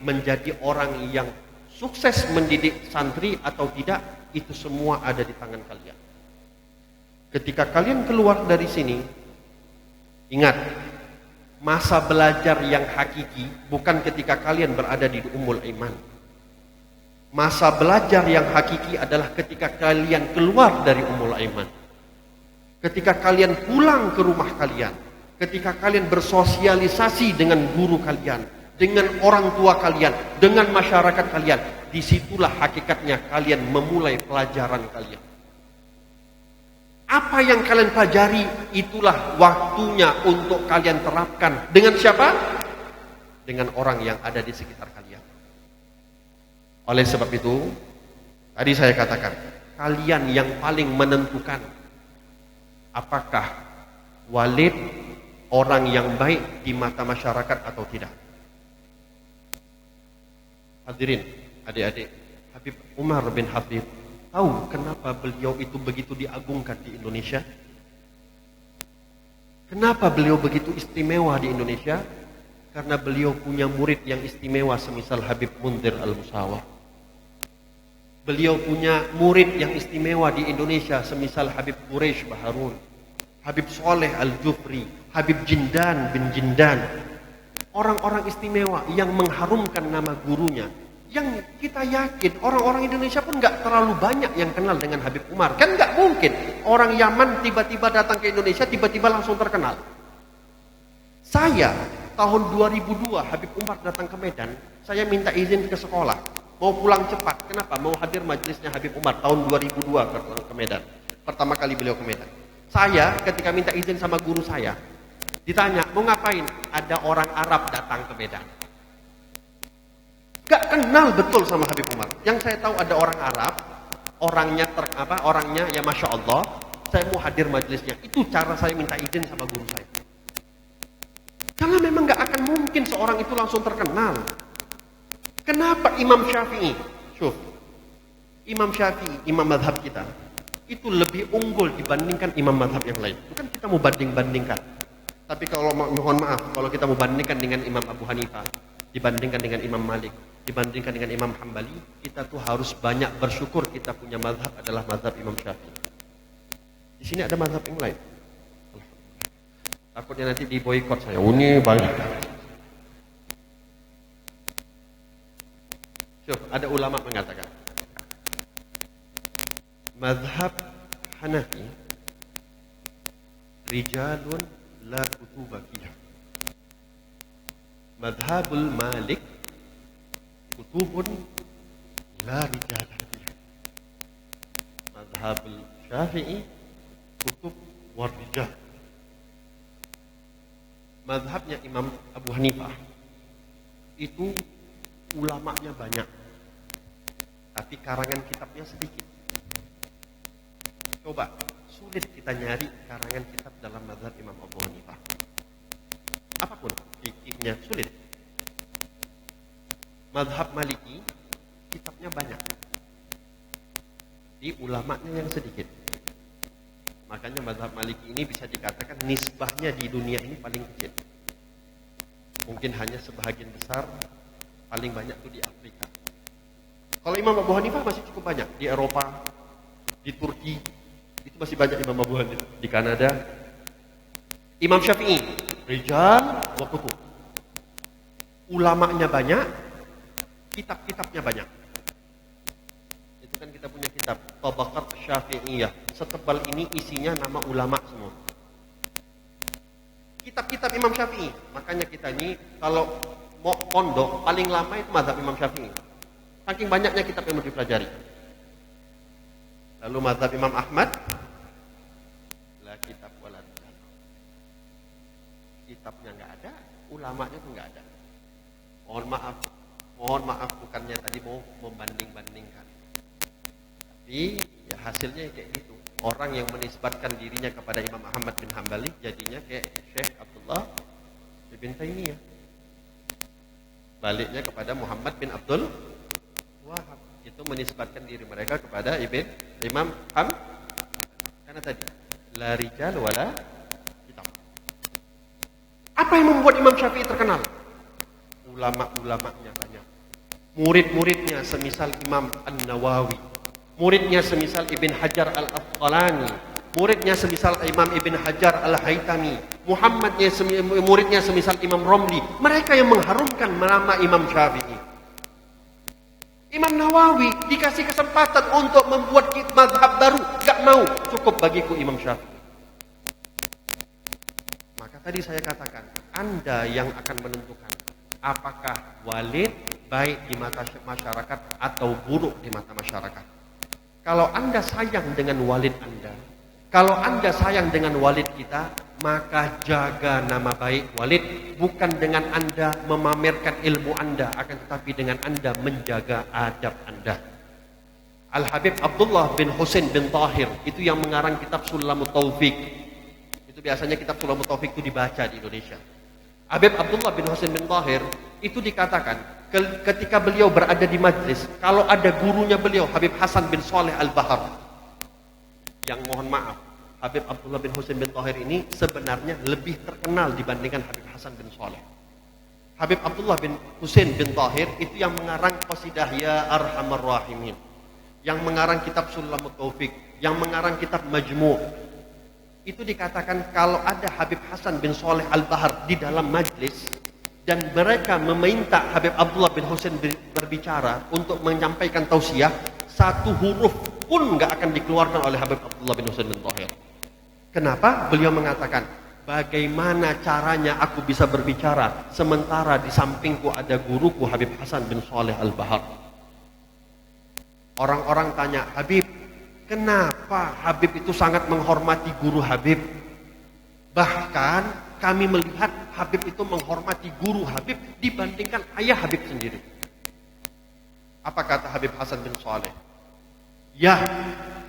menjadi orang yang sukses mendidik santri atau tidak, itu semua ada di tangan kalian. Ketika kalian keluar dari sini, ingat, masa belajar yang hakiki bukan ketika kalian berada di Ummul Aiman. Masa belajar yang hakiki adalah ketika kalian keluar dari Ummul Aiman. Ketika kalian pulang ke rumah kalian, ketika kalian bersosialisasi dengan guru kalian, dengan orang tua kalian, dengan masyarakat kalian, disitulah hakikatnya kalian memulai pelajaran kalian. Apa yang kalian pelajari, itulah waktunya untuk kalian terapkan. Dengan siapa? Dengan orang yang ada di sekitar kalian. Oleh sebab itu, tadi saya katakan, kalian yang paling menentukan apakah walid orang yang baik di mata masyarakat atau tidak. Hadirin, adik-adik, Habib Umar bin Hafid, tahu kenapa beliau itu begitu diagungkan di Indonesia? Kenapa beliau begitu istimewa di Indonesia? Karena beliau punya murid yang istimewa semisal Habib Munzir Al-Musawah. Beliau punya murid yang istimewa di Indonesia semisal Habib Quraish Baharun, Habib Soleh Al-Jufri, Habib Jindan bin Jindan. Orang-orang istimewa yang mengharumkan nama gurunya, yang kita yakin orang-orang Indonesia pun gak terlalu banyak yang kenal dengan Habib Umar. Kan gak mungkin orang Yaman tiba-tiba datang ke Indonesia tiba-tiba langsung terkenal. Saya tahun 2002 Habib Umar datang ke Medan, saya minta izin ke sekolah, mau pulang cepat. Kenapa? Mau hadir majelisnya Habib Umar tahun 2002 ke Medan. Pertama kali beliau ke Medan. Saya ketika minta izin sama guru saya, ditanya, mau ngapain? Ada orang Arab datang ke Medan. Gak kenal betul sama Habib Umar. Yang saya tahu ada orang Arab, orangnya ya Masya Allah, saya mau hadir majelisnya. Itu cara saya minta izin sama guru saya. Karena memang gak akan mungkin seorang itu langsung terkenal. Kenapa Imam Syafi'i? Syuf, Imam Syafi'i, imam madhab kita, itu lebih unggul dibandingkan imam madhab yang lain. Bukan kita mau banding-bandingkan. Tapi kalau mohon maaf, kalau kita mau bandingkan dengan Imam Abu Hanifah, dibandingkan dengan Imam Malik, dibandingkan dengan Imam Hambali, kita tuh harus banyak bersyukur kita punya mazhab adalah mazhab Imam Syafi'i. Di sini ada mazhab yang lain. Takutnya nanti diboikot saya. Ini banyak. Ada ulama mengatakan mazhab Hanafi rijalun la kutuba fiha. Mazhabul Malik kutubun la rijala fiha. Mazhabul Syafi'i kutub war rijal. Mazhabnya Imam Abu Hanifah itu ulamanya banyak, tapi karangan kitabnya sedikit. Coba, sulit kita nyari karangan kitab dalam mazhab Imam Abu Hanifah. Apapun fikihnya sulit. Mazhab Maliki kitabnya banyak, di ulamanya yang sedikit. Makanya mazhab Maliki ini bisa dikatakan nisbahnya di dunia ini paling kecil. Mungkin hanya sebahagian besar, paling banyak itu di Afrika. Kalau Imam Abu Hanifah masih cukup banyak di Eropa, di Turki, itu masih banyak Imam Abu Hanifah. Di Kanada, Imam Syafi'i, rijal wa kutub. Ulamanya banyak, kitab-kitabnya banyak. Itu kan kita punya kitab Tabaqat Syafi'iyah. Setebal ini isinya nama ulama semua. Kitab-kitab Imam Syafi'i. Makanya kita ini kalau mau pondok paling lama itu mazhab Imam Syafi'i. Saking banyaknya kitab yang mau dipelajari. Lalu mazhab Imam Ahmad, la kitab wala rijal. Kitabnya nggak ada, ulamanya pun nggak ada. Mohon maaf bukannya tadi mau membanding-bandingkan. Tapi ya hasilnya kayak gitu. Orang yang menisbatkan dirinya kepada Imam Ahmad bin Hambali jadinya kayak Syekh Abdullah bin Taimiyah. Baliknya kepada Muhammad bin Abdul Wahab. Itu menisbatkan diri mereka kepada Imam karena tadi la rijal wala kitab. Apa yang membuat Imam Syafi'i terkenal? Ulama-ulamanya banyak. Murid-muridnya semisal Imam An-Nawawi. Muridnya semisal Ibn Hajar Al-Asqalani, muridnya semisal Imam Ibn Hajar Al-Haytami, muridnya semisal Imam Romli. Mereka yang mengharumkan nama Imam Syafi'i. Imam Nawawi dikasih kesempatan untuk membuat mazhab baru, gak mau, cukup bagiku Imam Syafi'i. Maka tadi saya katakan, Anda yang akan menentukan apakah walid baik di mata masyarakat atau buruk di mata masyarakat. Kalau Anda sayang dengan walid Anda, kalau Anda sayang dengan walid kita, maka jaga nama baik walid, bukan dengan Anda memamerkan ilmu Anda, akan tetapi dengan Anda menjaga adab Anda. Al-Habib Abdullah bin Husain bin Tahir, itu yang mengarang kitab Sulamut Taufik. Itu biasanya kitab Sulamut Taufik itu dibaca di Indonesia. Habib Abdullah bin Husain bin Tahir, itu dikatakan ketika beliau berada di majlis, kalau ada gurunya beliau Habib Hasan bin Saleh Al-Bahar, yang mohon maaf, Habib Abdullah bin Husain bin Tahir ini sebenarnya lebih terkenal dibandingkan Habib Hasan bin Saleh. Habib Abdullah bin Husain bin Tahir itu yang mengarang qasidah Ya Arhamar Rahimin, yang mengarang kitab Sulamut Taufik, yang mengarang kitab Majmu'. Itu dikatakan kalau ada Habib Hasan bin Saleh Al-Bahar di dalam majlis dan mereka meminta Habib Abdullah bin Husain berbicara untuk menyampaikan tausiah, satu huruf pun nggak akan dikeluarkan oleh Habib Abdullah bin Husain bin Tahir. Kenapa? Beliau mengatakan, bagaimana caranya aku bisa berbicara sementara di sampingku ada guruku Habib Hasan bin Saleh Al-Bahar. Orang-orang tanya, Habib, kenapa Habib itu sangat menghormati guru Habib? Bahkan kami melihat Habib itu menghormati guru Habib dibandingkan ayah Habib sendiri. Apa kata Habib Hasan bin Saleh? Ya,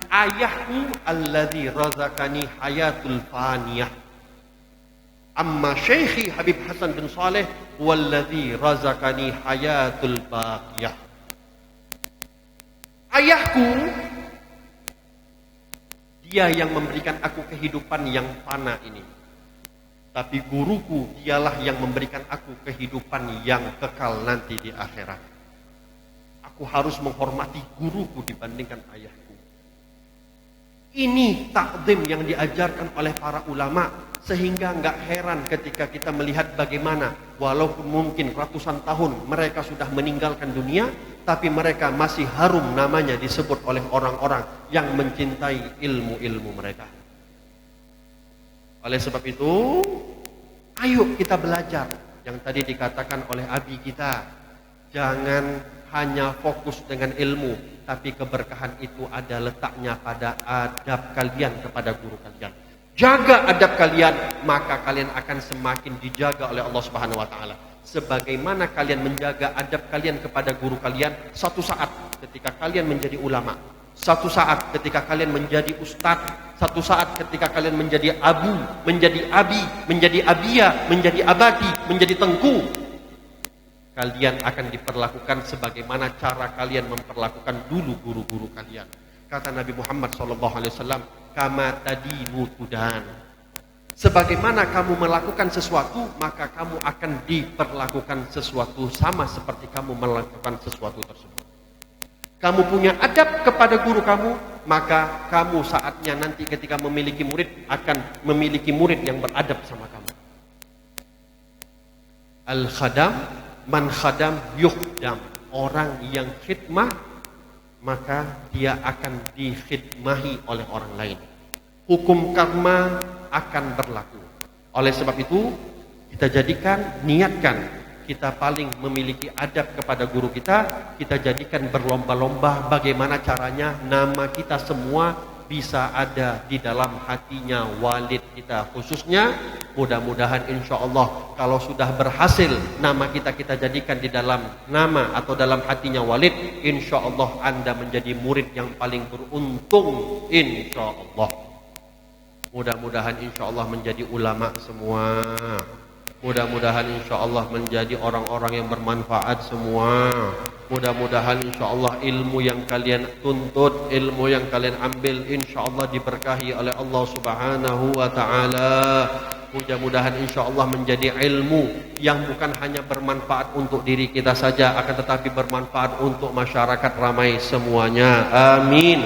ayahku alladzi razaqani hayatul faniyah. Amma syekhi Habib Hasan bin Saleh walladzi razaqani hayatul baqiyah. Ayahku, dia yang memberikan aku kehidupan yang fana ini. Tapi guruku, dialah yang memberikan aku kehidupan yang kekal nanti di akhirat. Aku harus menghormati guruku dibandingkan ayahku. Ini takzim yang diajarkan oleh para ulama. Sehingga nggak heran ketika kita melihat bagaimana walaupun mungkin ratusan tahun mereka sudah meninggalkan dunia, tapi mereka masih harum namanya disebut oleh orang-orang yang mencintai ilmu-ilmu mereka. Oleh sebab itu, ayo kita belajar. Yang tadi dikatakan oleh abi kita, jangan hanya fokus dengan ilmu, tapi keberkahan itu ada letaknya pada adab kalian kepada guru kalian. Jaga adab kalian, maka kalian akan semakin dijaga oleh Allah Subhanahu wa taala. Sebagaimana kalian menjaga adab kalian kepada guru kalian, satu saat ketika kalian menjadi ulama, satu saat ketika kalian menjadi ustadz, satu saat ketika kalian menjadi abu, menjadi abi, menjadi abia, menjadi abadi, menjadi tengku, kalian akan diperlakukan sebagaimana cara kalian memperlakukan dulu guru-guru kalian. Kata Nabi Muhammad SAW, kama tadinu tudan. Sebagaimana kamu melakukan sesuatu, maka kamu akan diperlakukan sesuatu sama seperti kamu melakukan sesuatu tersebut. Kamu punya adab kepada guru kamu, maka kamu saatnya nanti ketika memiliki murid akan memiliki murid yang beradab sama kamu. Al-khadam, man khadam yukhdam. Orang yang khidmah, maka dia akan dikhidmahi oleh orang lain. Hukum karma akan berlaku. Oleh sebab itu, kita jadikan, niatkan, kita paling memiliki adab kepada guru kita jadikan berlomba-lomba bagaimana caranya nama kita semua bisa ada di dalam hatinya walid kita. Khususnya, mudah-mudahan insya Allah kalau sudah berhasil nama kita jadikan di dalam nama atau dalam hatinya walid, insya Allah Anda menjadi murid yang paling beruntung, insya Allah. Mudah-mudahan insya Allah menjadi ulama semua. Mudah-mudahan insya Allah menjadi orang-orang yang bermanfaat semua. Mudah-mudahan insya Allah ilmu yang kalian tuntut, ilmu yang kalian ambil, insya Allah diberkahi oleh Allah Subhanahu wa ta'ala. Mudah-mudahan insya Allah menjadi ilmu yang bukan hanya bermanfaat untuk diri kita saja, akan tetapi bermanfaat untuk masyarakat ramai semuanya. Amin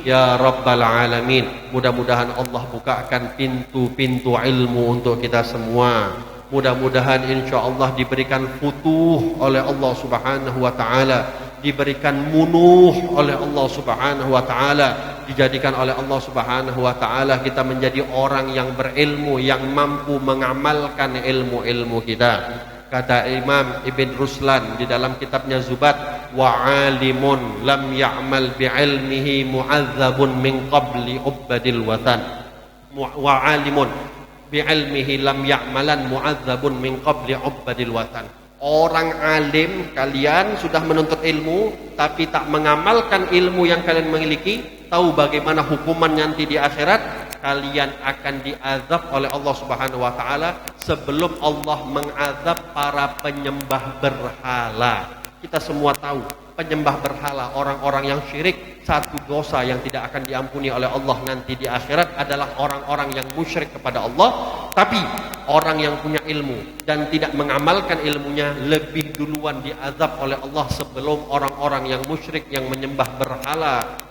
ya Rabbal Alamin. Mudah-mudahan Allah bukakan pintu-pintu ilmu untuk kita semua. Mudah-mudahan insya Allah diberikan futuh oleh Allah Subhanahu wa ta'ala, diberikan munuh oleh Allah Subhanahu wa ta'ala, dijadikan oleh Allah Subhanahu wa ta'ala kita menjadi orang yang berilmu, yang mampu mengamalkan ilmu-ilmu kita. Kata Imam Ibn Ruslan di dalam kitabnya Zubat, wa alimun lam ya'mal bi'ilmihi mu'adzabun min qabli ubadil watan. Wa alimun bi'ilmihi lam ya'malan mu'adzabun min qabli ubadil watan. Orang alim, kalian sudah menuntut ilmu tapi tak mengamalkan ilmu yang kalian miliki, tahu bagaimana hukuman nanti di akhirat? Kalian akan diazab oleh Allah Subhanahu wa ta'ala sebelum Allah mengazab para penyembah berhala. Kita semua tahu penyembah berhala, orang-orang yang syirik, satu dosa yang tidak akan diampuni oleh Allah nanti di akhirat adalah orang-orang yang musyrik kepada Allah. Tapi orang yang punya ilmu dan tidak mengamalkan ilmunya lebih duluan diazab oleh Allah sebelum orang-orang yang musyrik yang menyembah berhala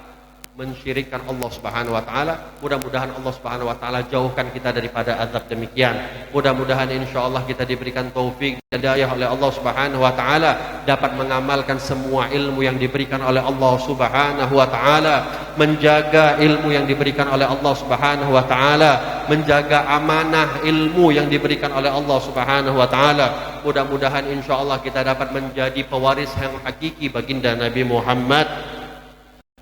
mensyirikkan Allah Subhanahu wa ta'ala. Mudah-mudahan Allah Subhanahu wa ta'ala jauhkan kita daripada azab demikian. Mudah-mudahan insyaallah kita diberikan taufik dan hidayah oleh Allah Subhanahu wa ta'ala, dapat mengamalkan semua ilmu yang diberikan oleh Allah Subhanahu wa ta'ala, menjaga ilmu yang diberikan oleh Allah Subhanahu wa ta'ala, menjaga amanah ilmu yang diberikan oleh Allah Subhanahu wa ta'ala. Mudah-mudahan insyaallah kita dapat menjadi pewaris yang hakiki baginda Nabi Muhammad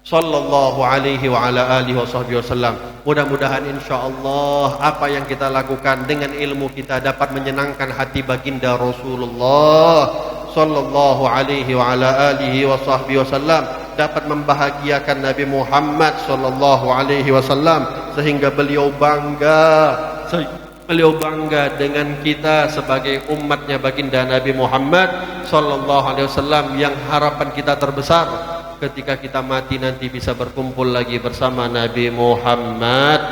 sallallahu alaihi wa ala alihi wa sahbihi wasallam. Mudah-mudahan insyaallah apa yang kita lakukan dengan ilmu kita dapat menyenangkan hati baginda Rasulullah sallallahu alaihi wa ala alihi wa sahbihi wasallam, dapat membahagiakan Nabi Muhammad sallallahu alaihi wasallam sehingga beliau bangga dengan kita sebagai umatnya baginda Nabi Muhammad sallallahu alaihi wasallam, yang harapan kita terbesar ketika kita mati nanti bisa berkumpul lagi bersama Nabi Muhammad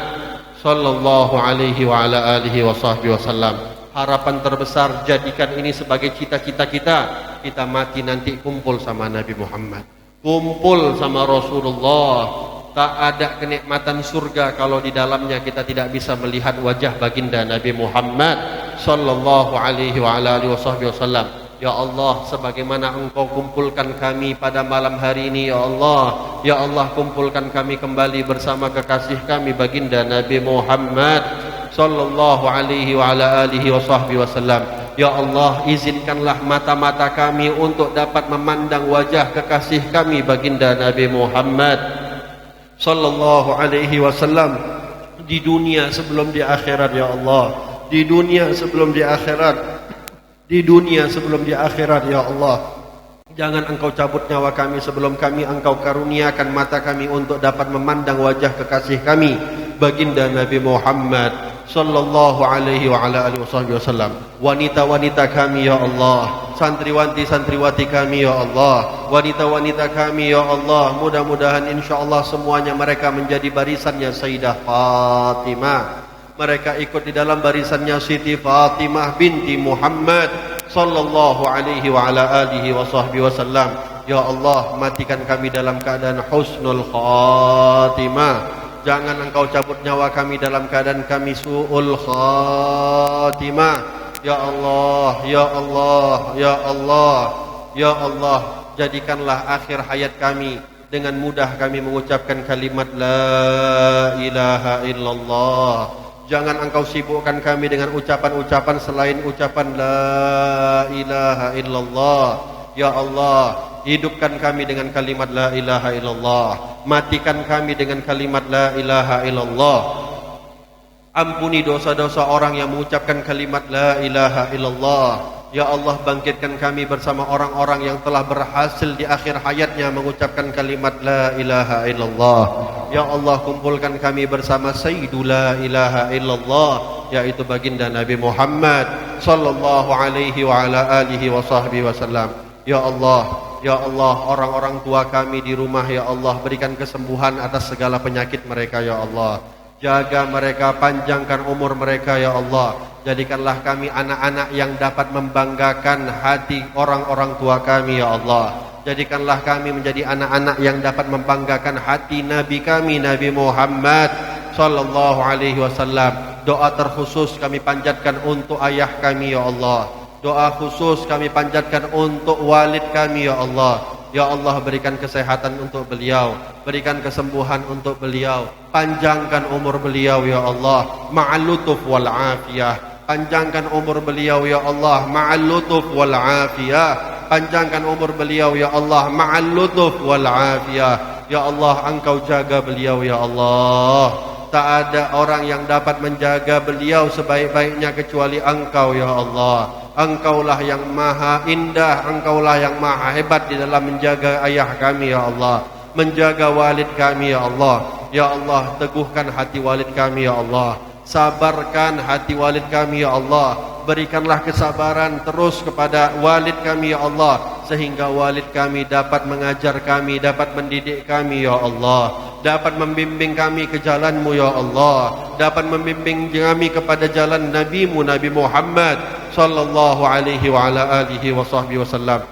sallallahu alaihi wa ala alihi wa sahbihi wasallam. Harapan terbesar, jadikan ini sebagai cita-cita kita kita mati nanti kumpul sama Nabi Muhammad, kumpul sama Rasulullah. Tak ada kenikmatan surga kalau di dalamnya kita tidak bisa melihat wajah baginda Nabi Muhammad sallallahu alaihi wa ala alihi wasallam. Ya Allah, sebagaimana Engkau kumpulkan kami pada malam hari ini, ya Allah, kumpulkan kami kembali bersama kekasih kami baginda Nabi Muhammad sallallahu alaihi wa ala alihi wasallam. Ya Allah, izinkanlah mata-mata kami untuk dapat memandang wajah kekasih kami baginda Nabi Muhammad sallallahu alaihi wasallam di dunia sebelum di akhirat, ya Allah, di dunia sebelum di akhirat, di dunia sebelum di akhirat, ya Allah. Jangan Engkau cabut nyawa kami sebelum kami Engkau karuniakan mata kami untuk dapat memandang wajah kekasih kami baginda Nabi Muhammad sallallahu alaihi wa ala alihi wasallam. Wanita-wanita kami, ya Allah, santriwati kami, ya Allah, wanita-wanita kami, ya Allah, mudah-mudahan insyaallah semuanya mereka menjadi barisannya Sayyidah Fatimah. Mereka ikut di dalam barisannya Siti Fatimah binti Muhammad sallallahu alaihi wa ala alihi wasallam. Ya Allah, matikan kami dalam keadaan husnul khatimah. Jangan Engkau cabut nyawa kami dalam keadaan kami su'ul khatimah. Ya Allah, ya Allah, ya Allah, ya Allah, jadikanlah akhir hayat kami dengan mudah kami mengucapkan kalimat la ilaha illallah. Jangan Engkau sibukkan kami dengan ucapan-ucapan selain ucapan la ilaha illallah. Ya Allah, hidupkan kami dengan kalimat la ilaha illallah. Matikan kami dengan kalimat la ilaha illallah. Ampuni dosa-dosa orang yang mengucapkan kalimat la ilaha illallah. Ya Allah, bangkitkan kami bersama orang-orang yang telah berhasil di akhir hayatnya mengucapkan kalimat la ilaha illallah. Ya Allah, kumpulkan kami bersama Sayyidul la ilaha illallah, yaitu baginda Nabi Muhammad sallallahu alaihi wa ala alihi wa sahbihi wasallam. Ya Allah, ya Allah, orang-orang tua kami di rumah, ya Allah, berikan kesembuhan atas segala penyakit mereka, ya Allah. Jaga mereka, panjangkan umur mereka, ya Allah. Jadikanlah kami anak-anak yang dapat membanggakan hati orang-orang tua kami, ya Allah. Jadikanlah kami menjadi anak-anak yang dapat membanggakan hati Nabi kami, Nabi Muhammad sallallahu alaihi wasallam. Doa terkhusus kami panjatkan untuk ayah kami, ya Allah. Doa khusus kami panjatkan untuk walid kami, ya Allah. Ya Allah, berikan kesehatan untuk beliau, berikan kesembuhan untuk beliau, panjangkan umur beliau, ya Allah, ma'al lutuf wal afiyah. Panjangkan umur beliau, ya Allah, ma'al lutuf wal afiyah. Panjangkan umur beliau, ya Allah, ma'al lutuf wal afiyah. Ya Allah, Engkau jaga beliau, ya Allah. Tak ada orang yang dapat menjaga beliau sebaik-baiknya kecuali Engkau, ya Allah. Engkaulah yang maha indah, Engkaulah yang maha hebat di dalam menjaga ayah kami, ya Allah, menjaga walid kami, ya Allah. Ya Allah, teguhkan hati walid kami, ya Allah. Sabarkan hati walid kami, ya Allah. Berikanlah kesabaran terus kepada walid kami, ya Allah, sehingga walid kami dapat mengajar kami, dapat mendidik kami, ya Allah, dapat membimbing kami ke jalan-Mu, ya Allah, dapat membimbing kami kepada jalan Nabi-Mu, Nabi Muhammad sallallahu alaihi wa ala alihi wa sahbihi wasallam.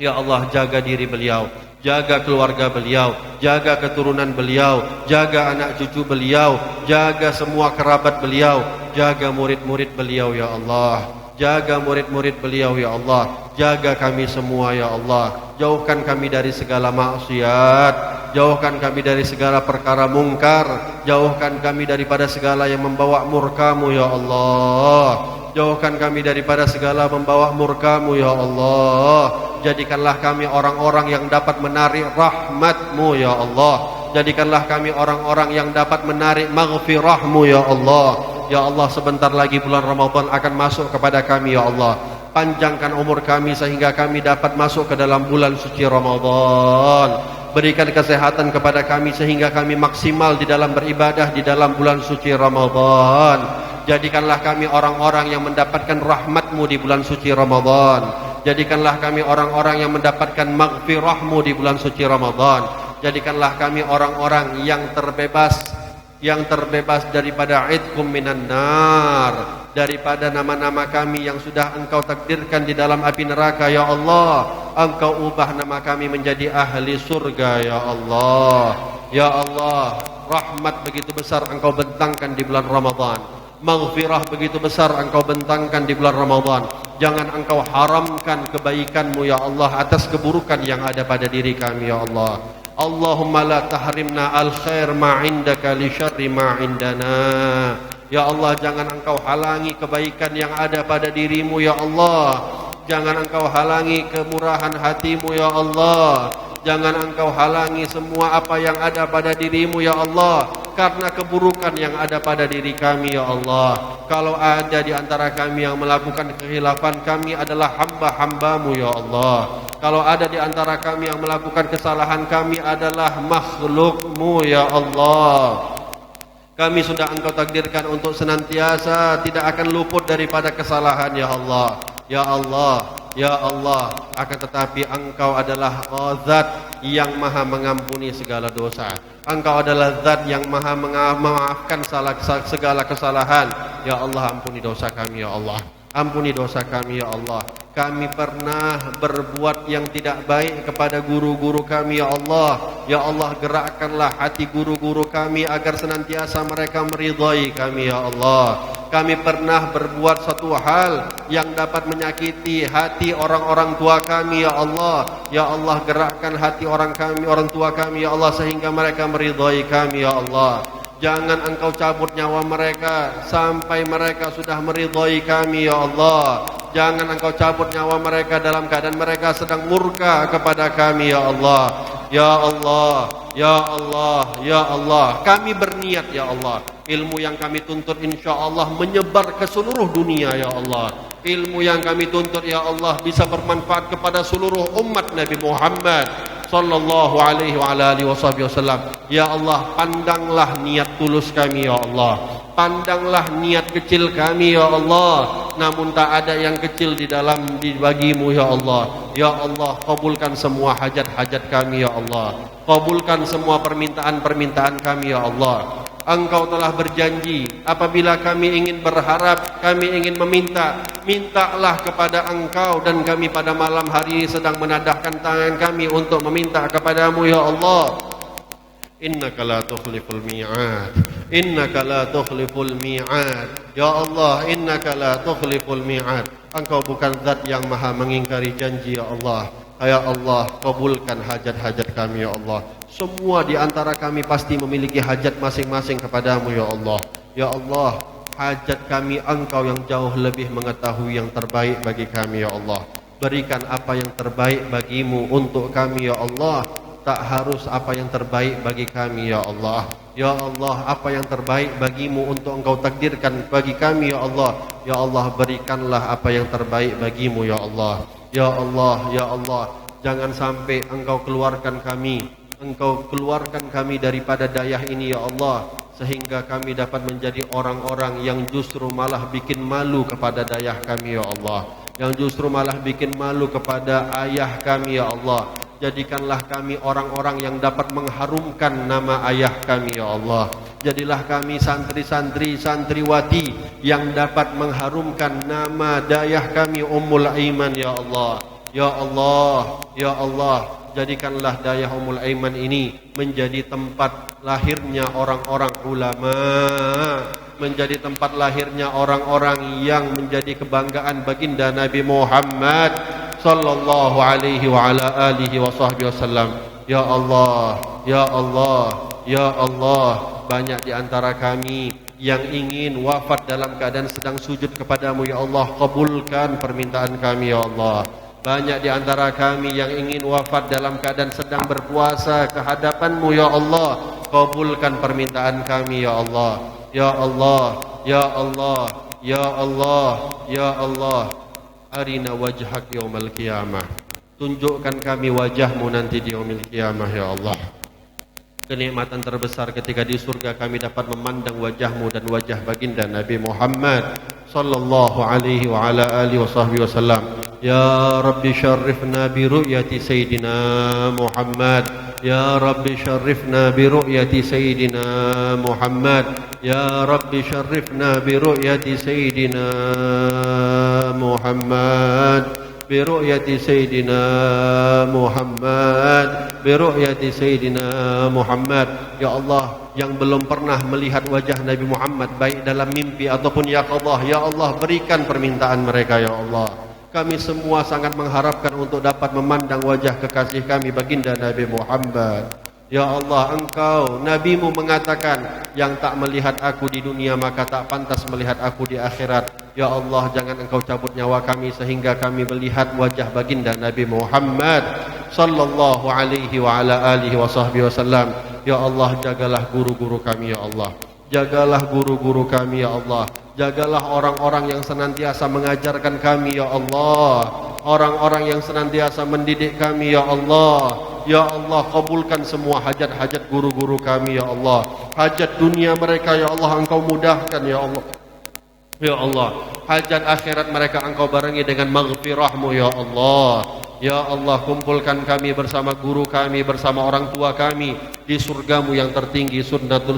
Ya Allah, jaga diri beliau, jaga keluarga beliau, jaga keturunan beliau, jaga anak cucu beliau, jaga semua kerabat beliau, jaga murid-murid beliau, ya Allah, jaga murid-murid beliau, ya Allah, jaga kami semua, ya Allah. Jauhkan kami dari segala maksiat, jauhkan kami dari segala perkara mungkar, jauhkan kami daripada segala yang membawa murka-Mu, ya Allah. Jauhkan kami daripada segala membawa murka-Mu, ya Allah. Jadikanlah kami orang-orang yang dapat menarik rahmat-Mu, ya Allah. Jadikanlah kami orang-orang yang dapat menarik maghfirah-Mu, ya Allah. Ya Allah, sebentar lagi bulan Ramadan akan masuk kepada kami, ya Allah. Panjangkan umur kami sehingga kami dapat masuk ke dalam bulan suci Ramadan. Berikan kesehatan kepada kami sehingga kami maksimal di dalam beribadah di dalam bulan suci Ramadan. Jadikanlah kami orang-orang yang mendapatkan rahmat-Mu di bulan suci Ramadan. Jadikanlah kami orang-orang yang mendapatkan maghfirah-Mu di bulan suci Ramadan. Jadikanlah kami orang-orang yang terbebas yang terbebas daripada idkum minan nar, daripada nama-nama kami yang sudah Engkau takdirkan di dalam api neraka ya Allah, Engkau ubah nama kami menjadi ahli surga ya Allah. Ya Allah, rahmat begitu besar Engkau bentangkan di bulan Ramadan, maghfirah begitu besar Engkau bentangkan di bulan Ramadan. Jangan Engkau haramkan kebaikan-Mu ya Allah atas keburukan yang ada pada diri kami ya Allah. Allahumma la tahrimna al-khair ma indaka li syarri ma indana. Ya Allah, jangan Engkau halangi kebaikan yang ada pada diri-Mu ya Allah. Jangan Engkau halangi kemurahan hati-Mu ya Allah. Jangan Engkau halangi semua apa yang ada pada diri-Mu ya Allah, karena keburukan yang ada pada diri kami ya Allah. Kalau ada di antara kami yang melakukan kekhilafan, kami adalah hamba-hamba-Mu ya Allah. Kalau ada di antara kami yang melakukan kesalahan, kami adalah makhluk-Mu ya Allah. Kami sudah Engkau takdirkan untuk senantiasa tidak akan luput daripada kesalahan ya Allah. Ya Allah, ya Allah, akan tetapi Engkau adalah Zat yang maha mengampuni segala dosa. Engkau adalah Zat yang maha memaafkan segala kesalahan. Ya Allah, ampuni dosa kami ya Allah. Ampuni dosa kami ya Allah. Kami pernah berbuat yang tidak baik kepada guru-guru kami ya Allah. Ya Allah, gerakkanlah hati guru-guru kami agar senantiasa mereka meridhai kami ya Allah. Kami pernah berbuat satu hal yang dapat menyakiti hati orang-orang tua kami ya Allah. Ya Allah, gerakkan hati orang tua kami ya Allah, sehingga mereka meridhai kami ya Allah. Jangan Engkau cabut nyawa mereka sampai mereka sudah meridhai kami ya Allah. Jangan Engkau cabut nyawa mereka dalam keadaan mereka sedang murka kepada kami ya Allah. Ya Allah, ya Allah, ya Allah. Kami berniat ya Allah, ilmu yang kami tuntut insya Allah menyebar ke seluruh dunia ya Allah. Ilmu yang kami tuntut ya Allah bisa bermanfaat kepada seluruh umat Nabi Muhammad sallallahu alaihi wa alihi wasallam. Ya Allah, pandanglah niat tulus kami ya Allah. Pandanglah niat kecil kami ya Allah. Namun tak ada yang kecil di bagimu ya Allah. Ya Allah, kabulkan semua hajat-hajat kami ya Allah. Kabulkan semua permintaan-permintaan kami ya Allah. Engkau telah berjanji, apabila kami ingin berharap, kami ingin meminta, mintalah kepada Engkau, dan kami pada malam hari ini sedang menadahkan tangan kami untuk meminta kepadamu ya Allah. Innaka la tukhliful mi'ad. Innaka la tukhliful mi'ad. Ya Allah, innaka la tukhliful mi'ad. Engkau bukan zat yang maha mengingkari janji ya Allah. Ya Allah, kabulkan hajat-hajat kami ya Allah. Semua di antara kami pasti memiliki hajat masing-masing kepadamu ya Allah. Ya Allah, hajat kami Engkau yang jauh lebih mengetahui yang terbaik bagi kami ya Allah. Berikan apa yang terbaik bagimu untuk kami ya Allah. Tak harus apa yang terbaik bagi kami ya Allah. Ya Allah, apa yang terbaik bagimu untuk Engkau takdirkan bagi kami ya Allah. Ya Allah, berikanlah apa yang terbaik bagimu ya Allah. Ya Allah, ya Allah, jangan sampai Engkau keluarkan kami daripada dayah ini ya Allah, sehingga kami dapat menjadi orang-orang yang justru malah bikin malu kepada dayah kami ya Allah, yang justru malah bikin malu kepada ayah kami ya Allah. Jadikanlah kami orang-orang yang dapat mengharumkan nama ayah kami ya Allah. Jadilah kami santri-santri, santriwati yang dapat mengharumkan nama dayah kami Ummul Aiman ya Allah. Ya Allah, ya Allah, jadikanlah dayah Ummul Aiman ini menjadi tempat lahirnya orang-orang ulama, menjadi tempat lahirnya orang-orang yang menjadi kebanggaan baginda Nabi Muhammad sallallahu alaihi wa ala alihi wa sahbihi wasallam. Ya Allah, ya Allah, ya Allah, banyak di antara kami yang ingin wafat dalam keadaan sedang sujud kepadamu ya Allah. Kabulkan permintaan kami ya Allah. Banyak di antara kami yang ingin wafat dalam keadaan sedang berpuasa ke hadapanmu ya Allah. Kabulkan permintaan kami ya Allah. Ya Allah, ya Allah, ya Allah, ya Allah. Arina wajhak yaumal qiyamah. Tunjukkan kami wajahmu nanti di yaumil qiyamah ya Allah. Kenikmatan terbesar ketika di surga kami dapat memandang wajahmu dan wajah baginda Nabi Muhammad sallallahu alaihi wa ala alihi wa sahbihi wasallam. Ya Rabbi syarrifna bi ru'yati Sayyidina Muhammad. Ya Rabbi syarrifna bi ru'yati Sayyidina Muhammad. Ya Rabbi syarrifna bi ru'yati Sayyidina Muhammad. Biru'yati Sayyidina Muhammad, biru'yati Sayyidina Muhammad. Ya Allah, yang belum pernah melihat wajah Nabi Muhammad baik dalam mimpi ataupun yaqadhah, ya Allah berikan permintaan mereka ya Allah. Kami semua sangat mengharapkan untuk dapat memandang wajah kekasih kami baginda Nabi Muhammad. Ya Allah, Engkau, Nabimu mengatakan, yang tak melihat aku di dunia maka tak pantas melihat aku di akhirat. Ya Allah, jangan Engkau cabut nyawa kami sehingga kami melihat wajah baginda Nabi Muhammad sallallahu alaihi wa ala alihi wa sahbihi wasallam. Ya Allah, jagalah guru-guru kami ya Allah. Jagalah guru-guru kami ya Allah. Jagalah orang-orang yang senantiasa mengajarkan kami ya Allah. Orang-orang yang senantiasa mendidik kami ya Allah. Ya Allah, kabulkan semua hajat-hajat guru-guru kami ya Allah. Hajat dunia mereka ya Allah Engkau mudahkan ya Allah. Ya Allah, hajat akhirat mereka Engkau barengi dengan maghfirah-Mu ya Allah. Ya Allah, kumpulkan kami bersama guru kami, bersama orang tua kami di surga-Mu yang tertinggi, surgatul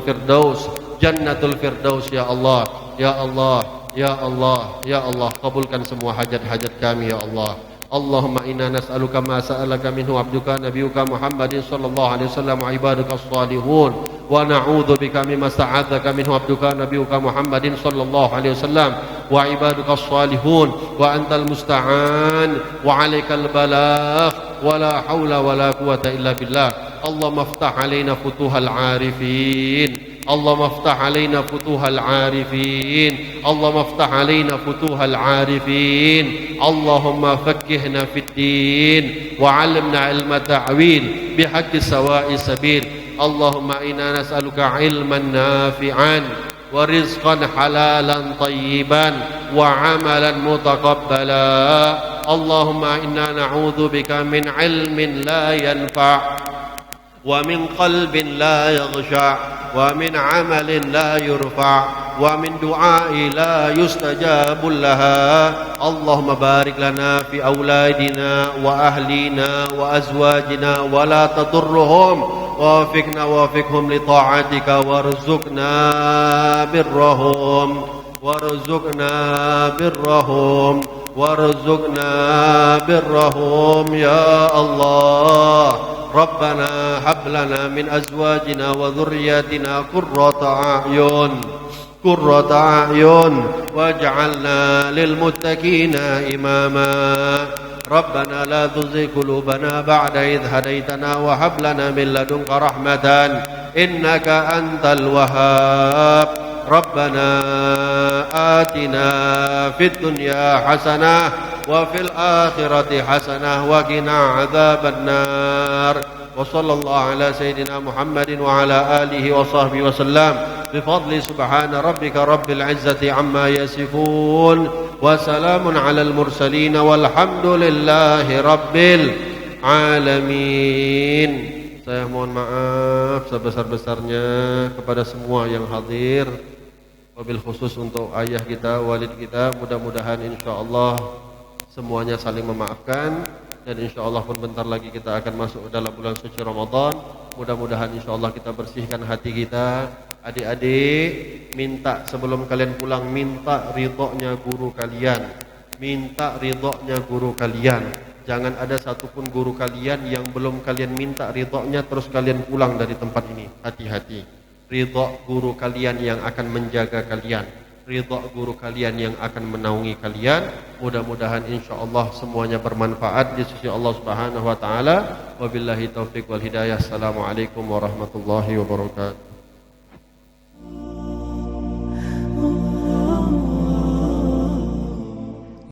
firdaus, jannatul firdaus ya Allah. Ya Allah, ya Allah, ya Allah, kabulkan semua hajat-hajat kami ya Allah. Allahumma inna nas'aluka ma sa'alaka minhu abduka nabiyuka Muhammadin sallallahu alaihi wasallam wa ibaduka salihun wa na'udzu bika mimma sta'adzaka minhu abduka nabiyuka Muhammadin sallallahu alaihi wasallam wa ibaduka salihun wa antal musta'an wa 'alaikal balagh wa la haula wa la quwwata illa billah. Allahumma iftah 'alaina futuhal 'arifin. اللهم افتح علينا فتوح العارفين. اللهم افتح علينا فتوح العارفين. اللهم فقهنا في الدين وعلمنا علم التأويل بحق سواء السبيل. اللهم إنا نسألك علما نافعا ورزقا حلالا طيبا وعملا متقبلا. اللهم إنا نعوذ بك من علم لا ينفع ومن قلب لا يخشع ومن عمل لا يرفع ومن دعاء لا يستجاب لها. اللهم بارك لنا في أولادنا وأهلنا وأزواجنا ولا تضرهم ووفقنا ووفقهم لطاعتك وارزقنا برهم وارزقنا برهم وارزقنا برهم يا الله. ربنا هب لنا من أزواجنا وذرياتنا قرة أعين واجعلنا للمتقين إماما. ربنا لا تزغ قلوبنا بعد إذ هديتنا وهب لنا من لدنك رحمة إنك أنت الوهاب. ربنا آتنا في الدنيا حسنة وفي الآخرة حسنة وقنا عذاب النار. وصلى الله على سيدنا محمد وعلى آله وصحبه وسلم بفضل سبحان ربك رب العزة عما يصفون وسلام على المرسلين والحمد لله رب العالمين. Saya mohon maaf sebesar-besarnya kepada semua yang hadir, wabil khusus untuk ayah kita, walid kita. Mudah-mudahan insyaallah semuanya saling memaafkan, dan insyaallah pun bentar lagi kita akan masuk dalam bulan suci Ramadan. Mudah-mudahan insyaallah kita bersihkan hati kita. Adik-adik, minta sebelum kalian pulang, minta ridhonya guru kalian. Minta ridhonya guru kalian. Jangan ada satupun guru kalian yang belum kalian minta ridhonya terus kalian pulang dari tempat ini. Hati-hati. Ridho guru kalian yang akan menjaga kalian. Ridho guru kalian yang akan menaungi kalian. Mudah-mudahan insyaallah semuanya bermanfaat di sisi Allah Subhanahu wa taala. Wabillahi taufik wal hidayah. Assalamualaikum warahmatullahi wabarakatuh.